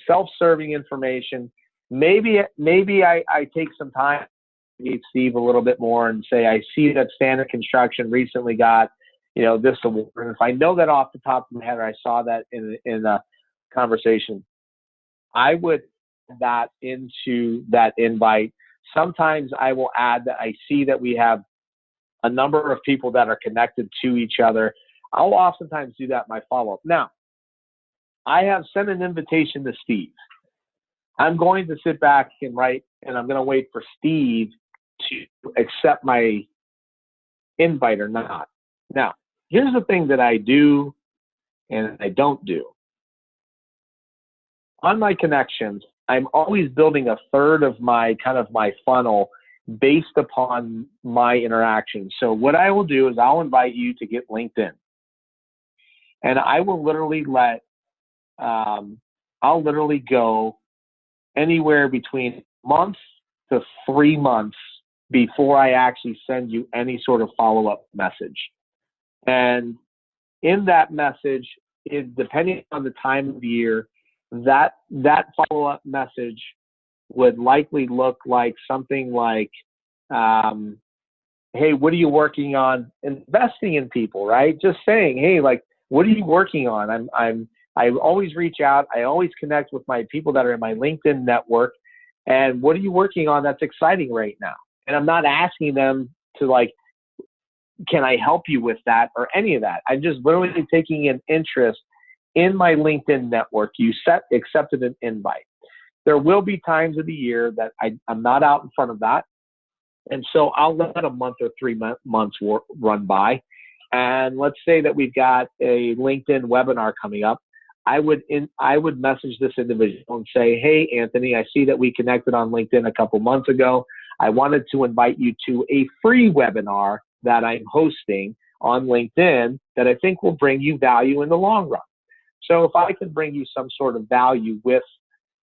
self-serving information. Maybe I take some time investigate Steve a little bit more and say, I see that Standard Construction recently got, this award. And if I know that off the top of my head, or I saw that in a conversation, I would add that into that invite. Sometimes I will add that I see that we have a number of people that are connected to each other. I'll oftentimes do that in my follow-up. Now, I have sent an invitation to Steve. I'm going to sit back and write, and I'm going to wait for Steve to accept my invite or not. Now, here's the thing that I do and I don't do. On my connections, I'm always building a third of my funnel based upon my interactions. So what I will do is I'll invite you to get LinkedIn, and I will literally I'll literally go anywhere between months to 3 months before I actually send you any sort of follow-up message. And in that message, depending on the time of the year, that follow-up message would likely look like something like, hey, what are you working on? Investing in people, right? Just saying, hey, like, what are you working on? I always reach out. I always connect with my people that are in my LinkedIn network. And what are you working on that's exciting right now? And I'm not asking them to, like, can I help you with that or any of that? I'm just literally taking an interest in my LinkedIn network. You accepted an invite. There will be times of the year that I'm not out in front of that. And so I'll let a month or 3 months run by. And let's say that we've got a LinkedIn webinar coming up. I would message this individual and say, hey, Anthony, I see that we connected on LinkedIn a couple months ago. I wanted to invite you to a free webinar that I'm hosting on LinkedIn that I think will bring you value in the long run. So if I can bring you some sort of value with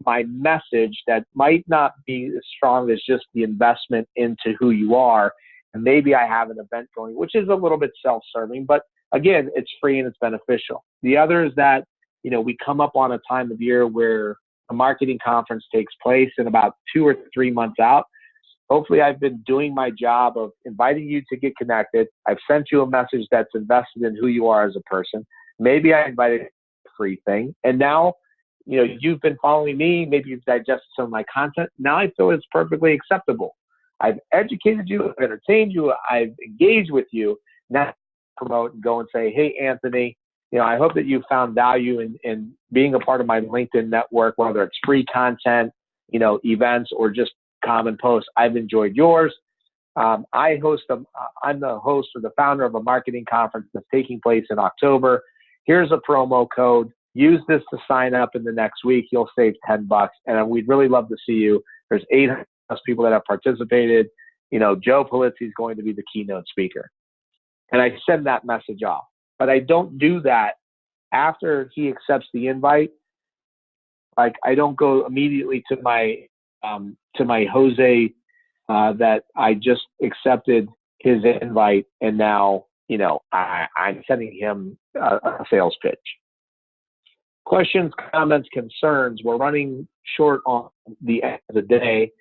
my message that might not be as strong as just the investment into who you are, and maybe I have an event going, which is a little bit self-serving, but again, it's free and it's beneficial. The other is that, we come up on a time of year where a marketing conference takes place in about 2 or 3 months out. Hopefully I've been doing my job of inviting you to get connected. I've sent you a message that's invested in who you are as a person. Maybe I invited a free thing. And now, you've been following me. Maybe you've digested some of my content. Now I feel it's perfectly acceptable. I've educated you, I've entertained you, I've engaged with you. Now promote and go and say, hey, Anthony, I hope that you found value in being a part of my LinkedIn network, whether it's free content, events, or just common posts. I've enjoyed yours. I'm the host or the founder of a marketing conference that's taking place in October. Here's a promo code. Use this to sign up in the next week. You'll save $10, and we'd really love to see you. There's 800+ people that have participated. Joe Polizzi is going to be the keynote speaker. And I send that message off. But I don't do that after he accepts the invite. Like, I don't go immediately to my Jose that I just accepted his invite, and now I'm sending him a sales pitch. Questions, comments, concerns. We're running short on the end of the day.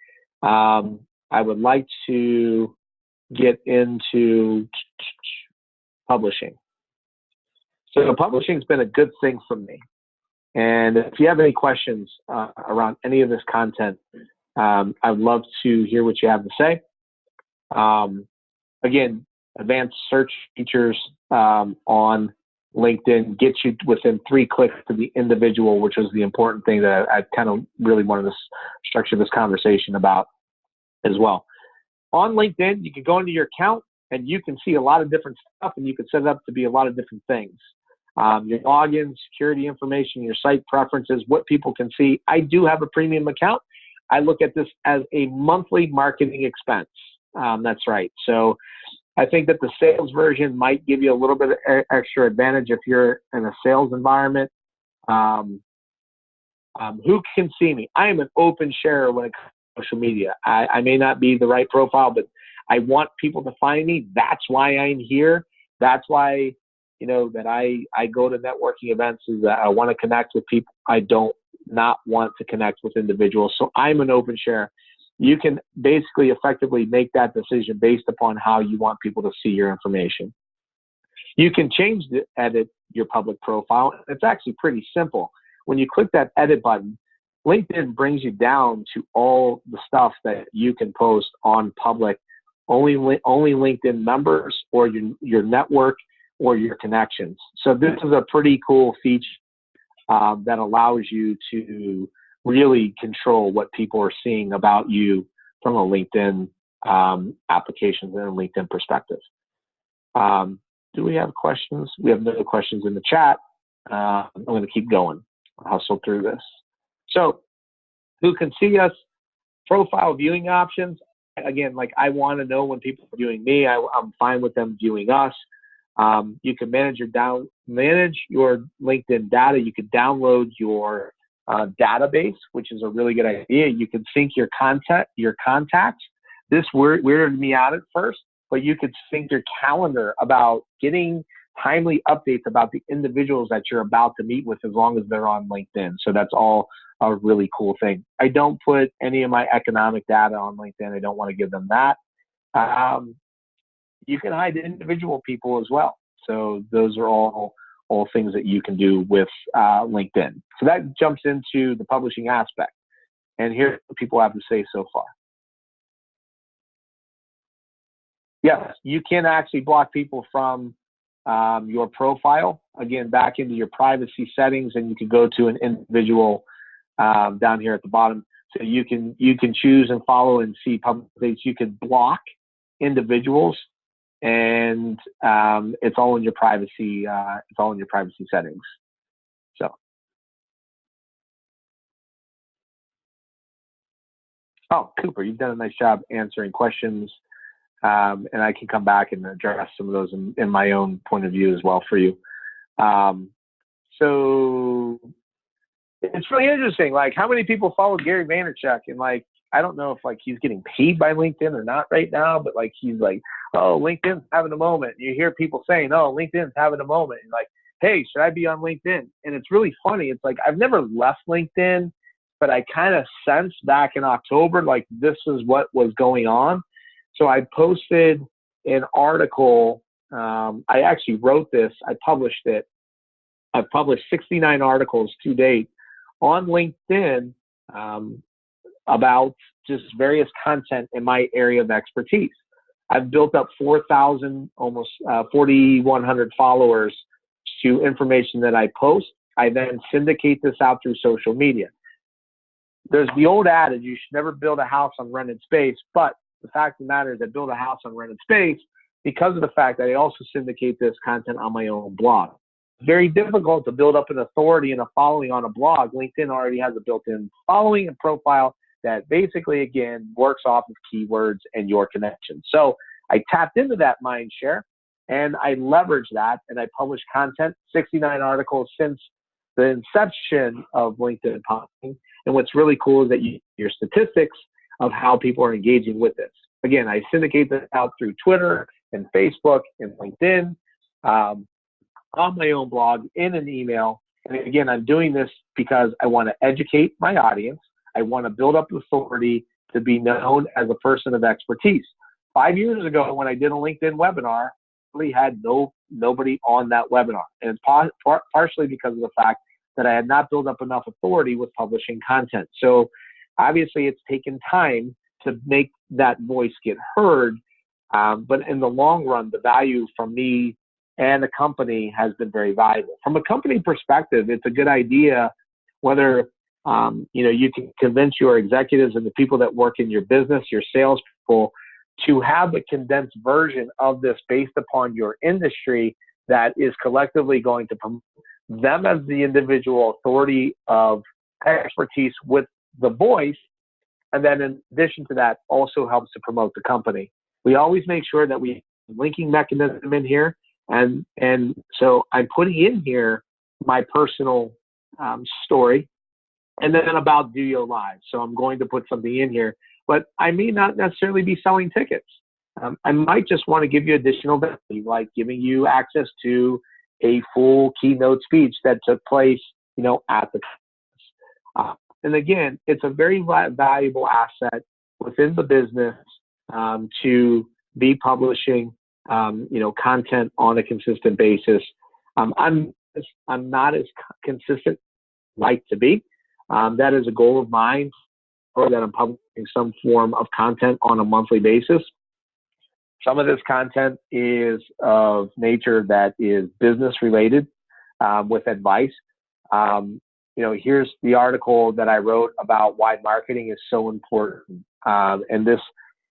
I would like to get into publishing. So publishing's been a good thing for me. And if you have any questions around any of this content, I'd love to hear what you have to say. Again, advanced search features on LinkedIn get you within 3 clicks to the individual, which was the important thing that I kind of really wanted to structure this conversation about as well. On LinkedIn, you can go into your account and you can see a lot of different stuff, and you can set it up to be a lot of different things. Your login, security information, your site preferences, what people can see. I do have a premium account. I look at this as a monthly marketing expense. That's right. So I think that the sales version might give you a little bit of extra advantage if you're in a sales environment. Who can see me? I am an open sharer when it comes to social media. I may not be the right profile, but I want people to find me. That's why I'm here. That's why, that I go to networking events, is that I want to connect with people. I don't not want to connect with individuals. So I'm an open share. you can basically effectively make that decision based upon how you want people to see your information. You can edit your public profile. It's actually pretty simple. When you click that edit button, LinkedIn brings you down to all the stuff that you can post on public, only LinkedIn members or your network or your connections. So this is a pretty cool feature that allows you to really control what people are seeing about you from a LinkedIn applications and a LinkedIn perspective. Do we have questions? We have no questions in the chat. I'm going to keep going. I'll hustle through this. So who can see us? Profile viewing options. Again, like I want to know when people are viewing me. I'm fine with them viewing us. You can manage your LinkedIn data. You can download your database, which is a really good idea. You can sync your contacts. This weirded me out at first, but you could sync your calendar about getting timely updates about the individuals that you're about to meet with, as long as they're on LinkedIn. So that's all a really cool thing. I don't put any of my economic data on LinkedIn. I don't want to give them that. You can hide individual people as well. So those are all things that you can do with LinkedIn. So that jumps into the publishing aspect. And here's what people have to say so far. Yes, you can actually block people from your profile. Again, back into your privacy settings, and you can go to an individual down here at the bottom. So you can choose and follow and see public things. You can block individuals, and it's all in your privacy. It's all in your privacy settings. So, oh, Cooper, you've done a nice job answering questions. And I can come back and address some of those in my own point of view as well for you. So it's really interesting. Like, how many people follow Gary Vaynerchuk? And like, I don't know if like he's getting paid by LinkedIn or not right now, but like he's like, oh, LinkedIn's having a moment. You hear people saying, oh, LinkedIn's having a moment. And like, hey, should I be on LinkedIn? And it's really funny. It's like I've never left LinkedIn, but I kind of sensed back in October like this is what was going on. So I posted an article. I actually wrote this. I published it. I've published 69 articles to date on LinkedIn about just various content in my area of expertise. I've built up 4,000, almost 4,100 followers to information that I post. I then syndicate this out through social media. There's the old adage, you should never build a house on rented space, but the fact of the matter is I build a house on rented space because of the fact that I also syndicate this content on my own blog. It's very difficult to build up an authority and a following on a blog. LinkedIn already has a built-in following and profile that basically, again, works off of keywords and your connections. So I tapped into that mind share and I leveraged that and I published content, 69 articles since the inception of LinkedIn posting. And what's really cool is that your statistics of how people are engaging with this. Again, I syndicate this out through Twitter and Facebook and LinkedIn, on my own blog, in an email. And again, I'm doing this because I want to educate my audience. I want to build up authority to be known as a person of expertise. 5 years ago, when I did a LinkedIn webinar, I really had nobody on that webinar. And it's partially because of the fact that I had not built up enough authority with publishing content. So obviously, it's taken time to make that voice get heard, but in the long run, the value from me and the company has been very valuable. From a company perspective, it's a good idea whether you can convince your executives and the people that work in your business, your salespeople, to have a condensed version of this based upon your industry that is collectively going to promote them as the individual authority of expertise with the voice, and then in addition to that, also helps to promote the company. We always make sure that we have a linking mechanism in here, and so I'm putting in here my personal story, and then about DOYO Live. So I'm going to put something in here, but I may not necessarily be selling tickets. I might just want to give you additional value, like giving you access to a full keynote speech that took place, at the conference. And again, it's a very valuable asset with within the business to be publishing, content on a consistent basis. I'm not as consistent as I'd like to be. That is a goal of mine, or that I'm publishing some form of content on a monthly basis. Some of this content is of nature that is business related, with advice. Here's the article that I wrote about why marketing is so important. And this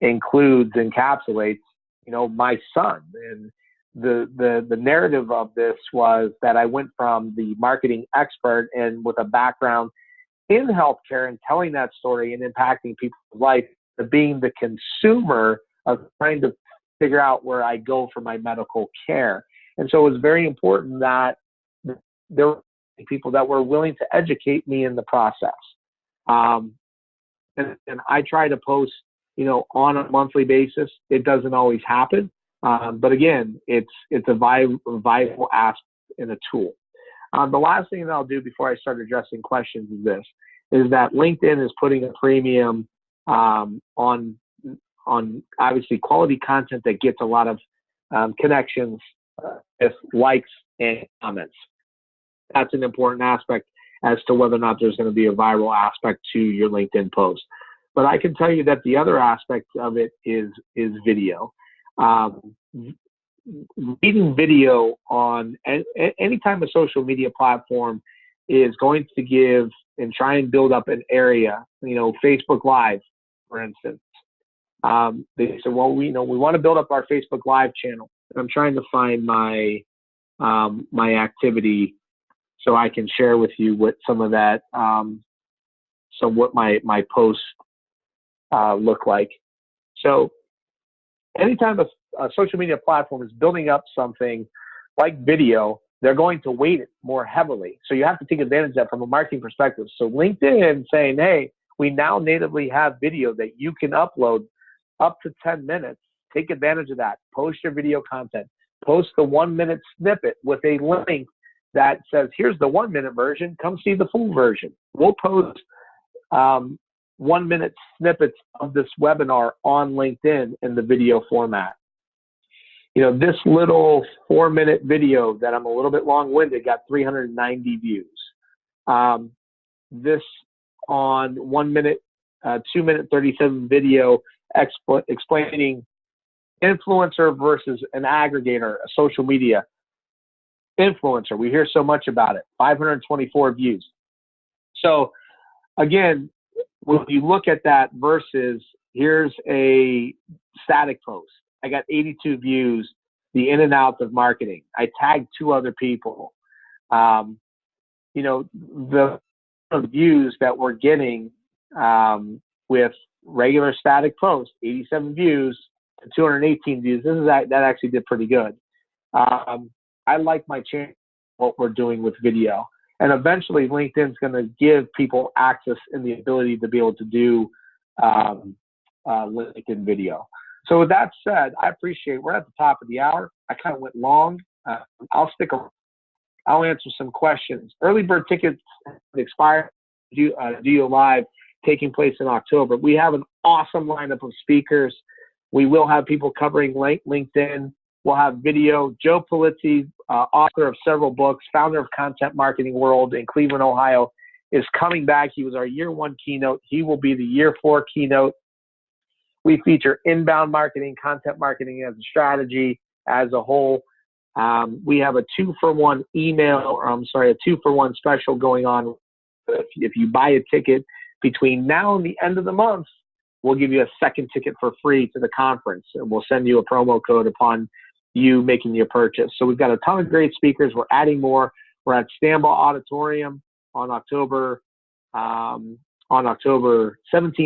encapsulates, my son. And the narrative of this was that I went from the marketing expert and with a background in healthcare and telling that story and impacting people's life to being the consumer of trying to figure out where I go for my medical care. And so it was very important that there were people that were willing to educate me in the process. And I try to post, on a monthly basis. It doesn't always happen. But again, it's a viable aspect and a tool. The last thing that I'll do before I start addressing questions is that LinkedIn is putting a premium on obviously quality content that gets a lot of connections, with likes and comments. That's an important aspect as to whether or not there's going to be a viral aspect to your LinkedIn post. But I can tell you that the other aspect of it is video. Reading video on any type of social media platform is going to give and try and build up an area, Facebook Live, for instance. They said, well, we want to build up our Facebook Live channel. And I'm trying to find my activity so I can share with you what some of that, what my posts look like. So anytime a social media platform is building up something like video, they're going to weight it more heavily. So you have to take advantage of that from a marketing perspective. So LinkedIn saying, hey, we now natively have video that you can upload up to 10 minutes. Take advantage of that. Post your video content. Post the 1-minute snippet with a link that says, here's the 1-minute version. Come see the full version. We'll post 1-minute snippets of this webinar on LinkedIn in the video format. This little 4-minute video that I'm a little bit long-winded got 390 views. This on 1-minute, 2-minute 37 video explaining influencer versus an aggregator, a social media influencer. We hear so much about it. 524 views. So again, when you look at that versus here's a static post, I got 82 views, the in and outs of marketing. I tagged 2 other people. The views that we're getting with regular static posts, 87 views, 218 views. That actually did pretty good. I like my channel, what we're doing with video. And eventually LinkedIn's going to give people access and the ability to be able to do LinkedIn video. So with that said, I appreciate we're at the top of the hour. I kind of went long. I'll stick around. I'll answer some questions. Early bird tickets expire. DOYO Live taking place in October. We have an awesome lineup of speakers. We will have people covering LinkedIn. We'll have video. Joe Polizzi, author of several books, founder of Content Marketing World in Cleveland, Ohio, is coming back. He was our year 1 keynote. He will be the year 4 keynote. We feature inbound marketing, content marketing as a strategy as a whole. We have a 2-for-1 a 2-for-1 special going on. If you buy a ticket between now and the end of the month, we'll give you a second ticket for free to the conference, and we'll send you a promo code upon you making your purchase. So we've got a ton of great speakers. We're adding more. We're at Stambaugh Auditorium on October 17th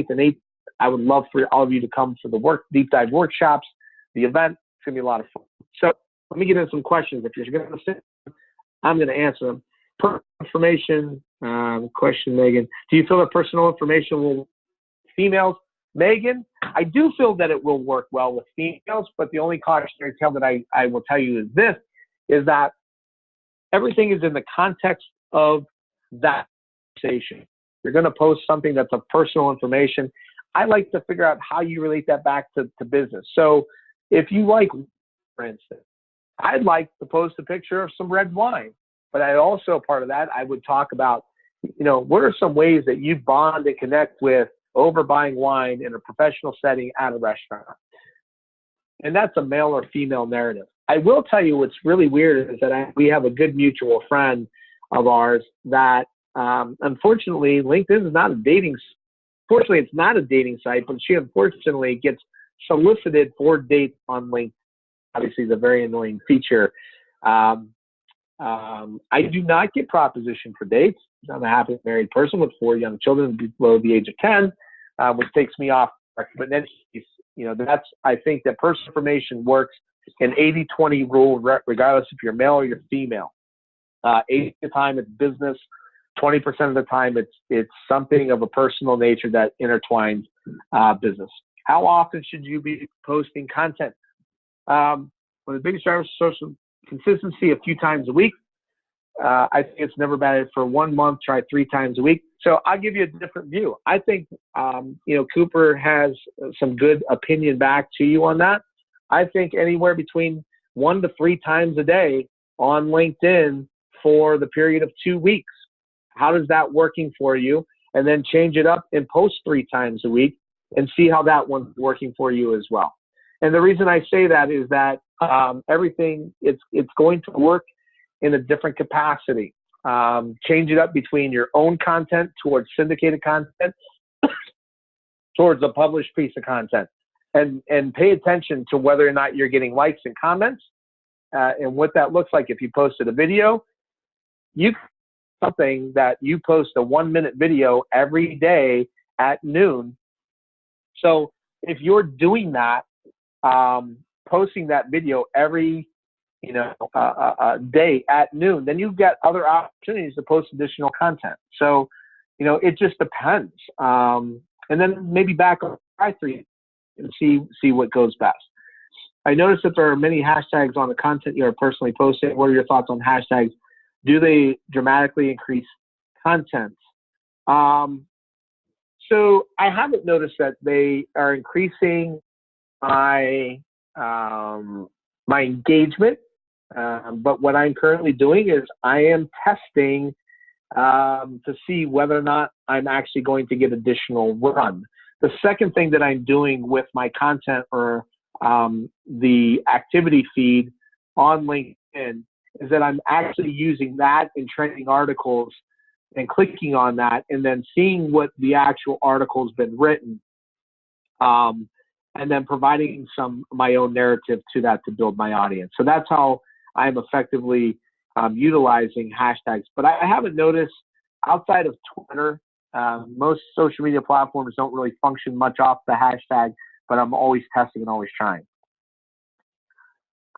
and 18th. I would love for all of you to come for the deep dive workshops, the event. It's going to be a lot of fun. So let me get into some questions. If you're going to sit, I'm going to answer them. Personal information, question, Megan. Do you feel that personal information will females? Megan, I do feel that it will work well with females, but the only cautionary tale that I will tell you is that everything is in the context of that conversation. You're going to post something that's of personal information. I like to figure out how you relate that back to business. So if you like, for instance, I'd like to post a picture of some red wine, but I also, part of that, I would talk about, what are some ways that you bond and connect with over buying wine in a professional setting at a restaurant? And that's a male or female narrative. I will tell you what's really weird is that we have a good mutual friend of ours that, unfortunately, LinkedIn is not a dating. Fortunately, it's not a dating site, but she unfortunately gets solicited for dates on LinkedIn. Obviously, it's a very annoying feature. I do not get propositioned for dates. I'm a happily married person with 4 young children below the age of 10, which takes me off. But in any case, I think that personal information works an 80-20 rule, regardless if you're male or you're female. 80% of the time it's business, 20% of the time it's something of a personal nature that intertwines business. How often should you be posting content? One of the biggest drivers of social consistency, a few times a week. I think it's never bad for 1 month, try 3 times a week. So I'll give you a different view. I think, Cooper has some good opinion back to you on that. I think anywhere between 1 to 3 times a day on LinkedIn for the period of 2 weeks. How does that working for you? And then change it up and post 3 times a week and see how that one's working for you as well. And the reason I say that is that everything, it's going to work in a different capacity. Change it up between your own content towards syndicated content, towards a published piece of content, and pay attention to whether or not you're getting likes and comments, and what that looks like. If you posted a video, something that you post a 1-minute video every day at noon. So if you're doing that, posting that video every day at noon, then you get other opportunities to post additional content. So, it just depends. And then maybe back on three and see what goes best. I noticed that there are many hashtags on the content you are personally posting. What are your thoughts on hashtags? Do they dramatically increase content? So I haven't noticed that they are increasing my engagement. But what I'm currently doing is I am testing to see whether or not I'm actually going to get additional run. The second thing that I'm doing with my content or the activity feed on LinkedIn is that I'm actually using that in trending articles and clicking on that and then seeing what the actual article's been written, and then providing my own narrative to that to build my audience. So that's how I'm effectively utilizing hashtags. But I haven't noticed outside of Twitter, most social media platforms don't really function much off the hashtag, but I'm always testing and always trying.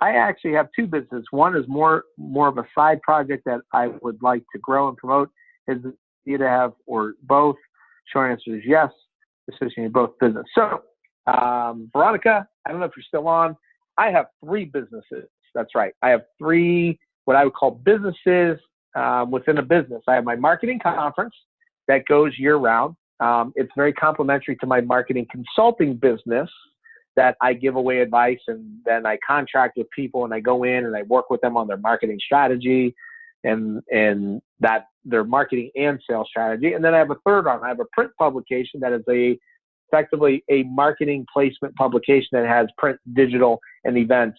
I actually have 2 businesses. One is more of a side project that I would like to grow and promote. Is either have or both? Short answer is yes, associating both business. So, Veronica, I don't know if you're still on. I have 3 businesses. That's right. I have 3 what I would call businesses within a business. I have my marketing conference that goes year round. It's very complementary to my marketing consulting business that I give away advice, and then I contract with people and I go in and I work with them on their marketing strategy and that their marketing and sales strategy. And then I have a third arm. I have a print publication that is effectively a marketing placement publication that has print, digital, and events.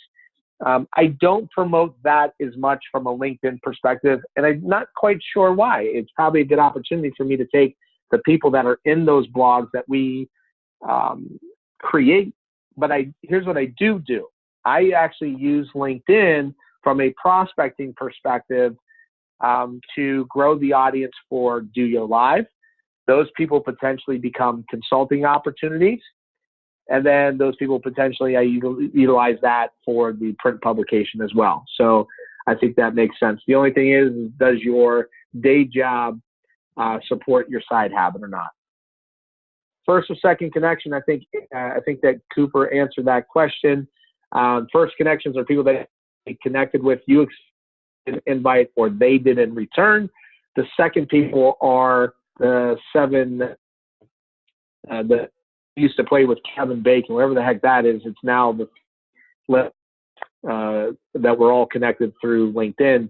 I don't promote that as much from a LinkedIn perspective, and I'm not quite sure why. It's probably a good opportunity for me to take the people that are in those blogs that we create. But here's what I do. I actually use LinkedIn from a prospecting perspective to grow the audience for DOYO Live. Those people potentially become consulting opportunities. And then those people potentially, I utilize that for the print publication as well. So I think that makes sense. The only thing is does your day job support your side habit or not? First or second connection, I think that Cooper answered that question. First connections are people that you connected with, you invite, or they did in return. The second people are the 7 used to play with Kevin Bacon, wherever the heck that is. It's now that we're all connected through LinkedIn.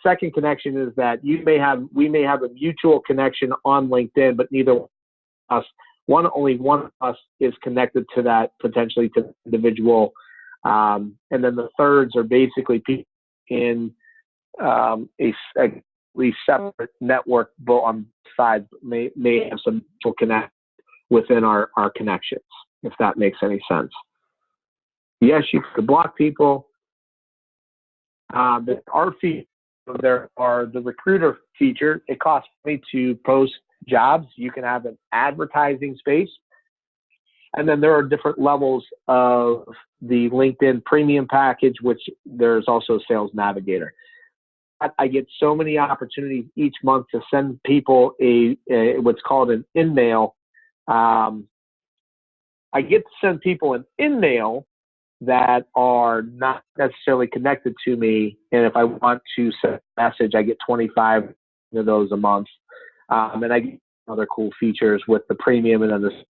Second connection is that we may have a mutual connection on LinkedIn, but neither us. Only one of us is connected to that, potentially to the individual. And then the thirds are basically people in a separate network, both on sides, may have some mutual connect within our connections, if that makes any sense. Yes, you can block people. Our feature, there are the recruiter feature. It costs money to post jobs. You can have an advertising space. And then there are different levels of the LinkedIn premium package, which there's also a sales navigator. I get so many opportunities each month to send people what's called an in-mail. I get to send people an in-mail that are not necessarily connected to me. And if I want to send a message, I get 25 of those a month. And I get other cool features with the premium, and then the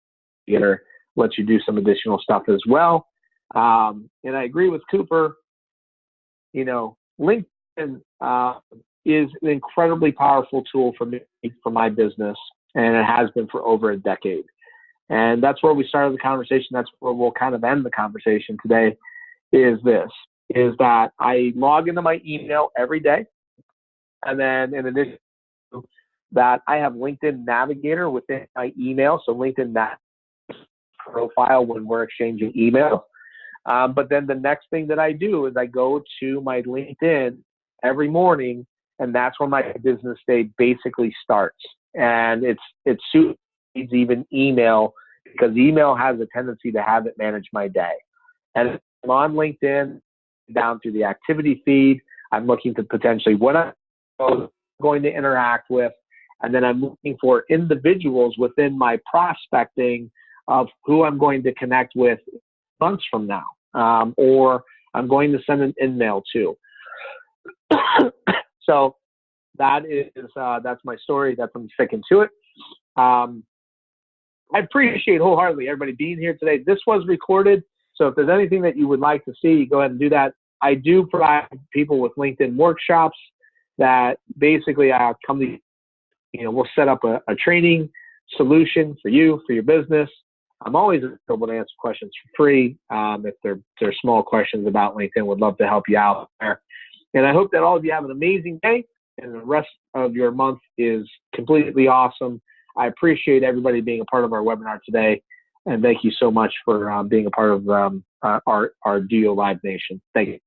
navigator lets you do some additional stuff as well. And I agree with Cooper. LinkedIn is an incredibly powerful tool for me, for my business, and it has been for over a decade. And that's where we started the conversation. That's where we'll kind of end the conversation today, is that I log into my email every day. And then in addition to that, I have LinkedIn Navigator within my email. So LinkedIn profile when we're exchanging emails. But then the next thing that I do is I go to my LinkedIn every morning, and that's where my business day basically starts. And it suits even email, because email has a tendency to have it manage my day. And I'm on LinkedIn, down through the activity feed. I'm looking to potentially what I'm going to interact with. And then I'm looking for individuals within my prospecting of who I'm going to connect with months from now, or I'm going to send an email to. So that's my story. I'm sticking to it. I appreciate wholeheartedly everybody being here today. This was recorded, so if there's anything that you would like to see, go ahead and do that. I do provide people with LinkedIn workshops that basically come to, we'll set up a training solution for you, for your business. I'm always available to answer questions for free. If they're small questions about LinkedIn, would love to help you out there. And I hope that all of you have an amazing day, and the rest of your month is completely awesome. I appreciate everybody being a part of our webinar today, and thank you so much for being a part of our DOYO Live Nation. Thank you.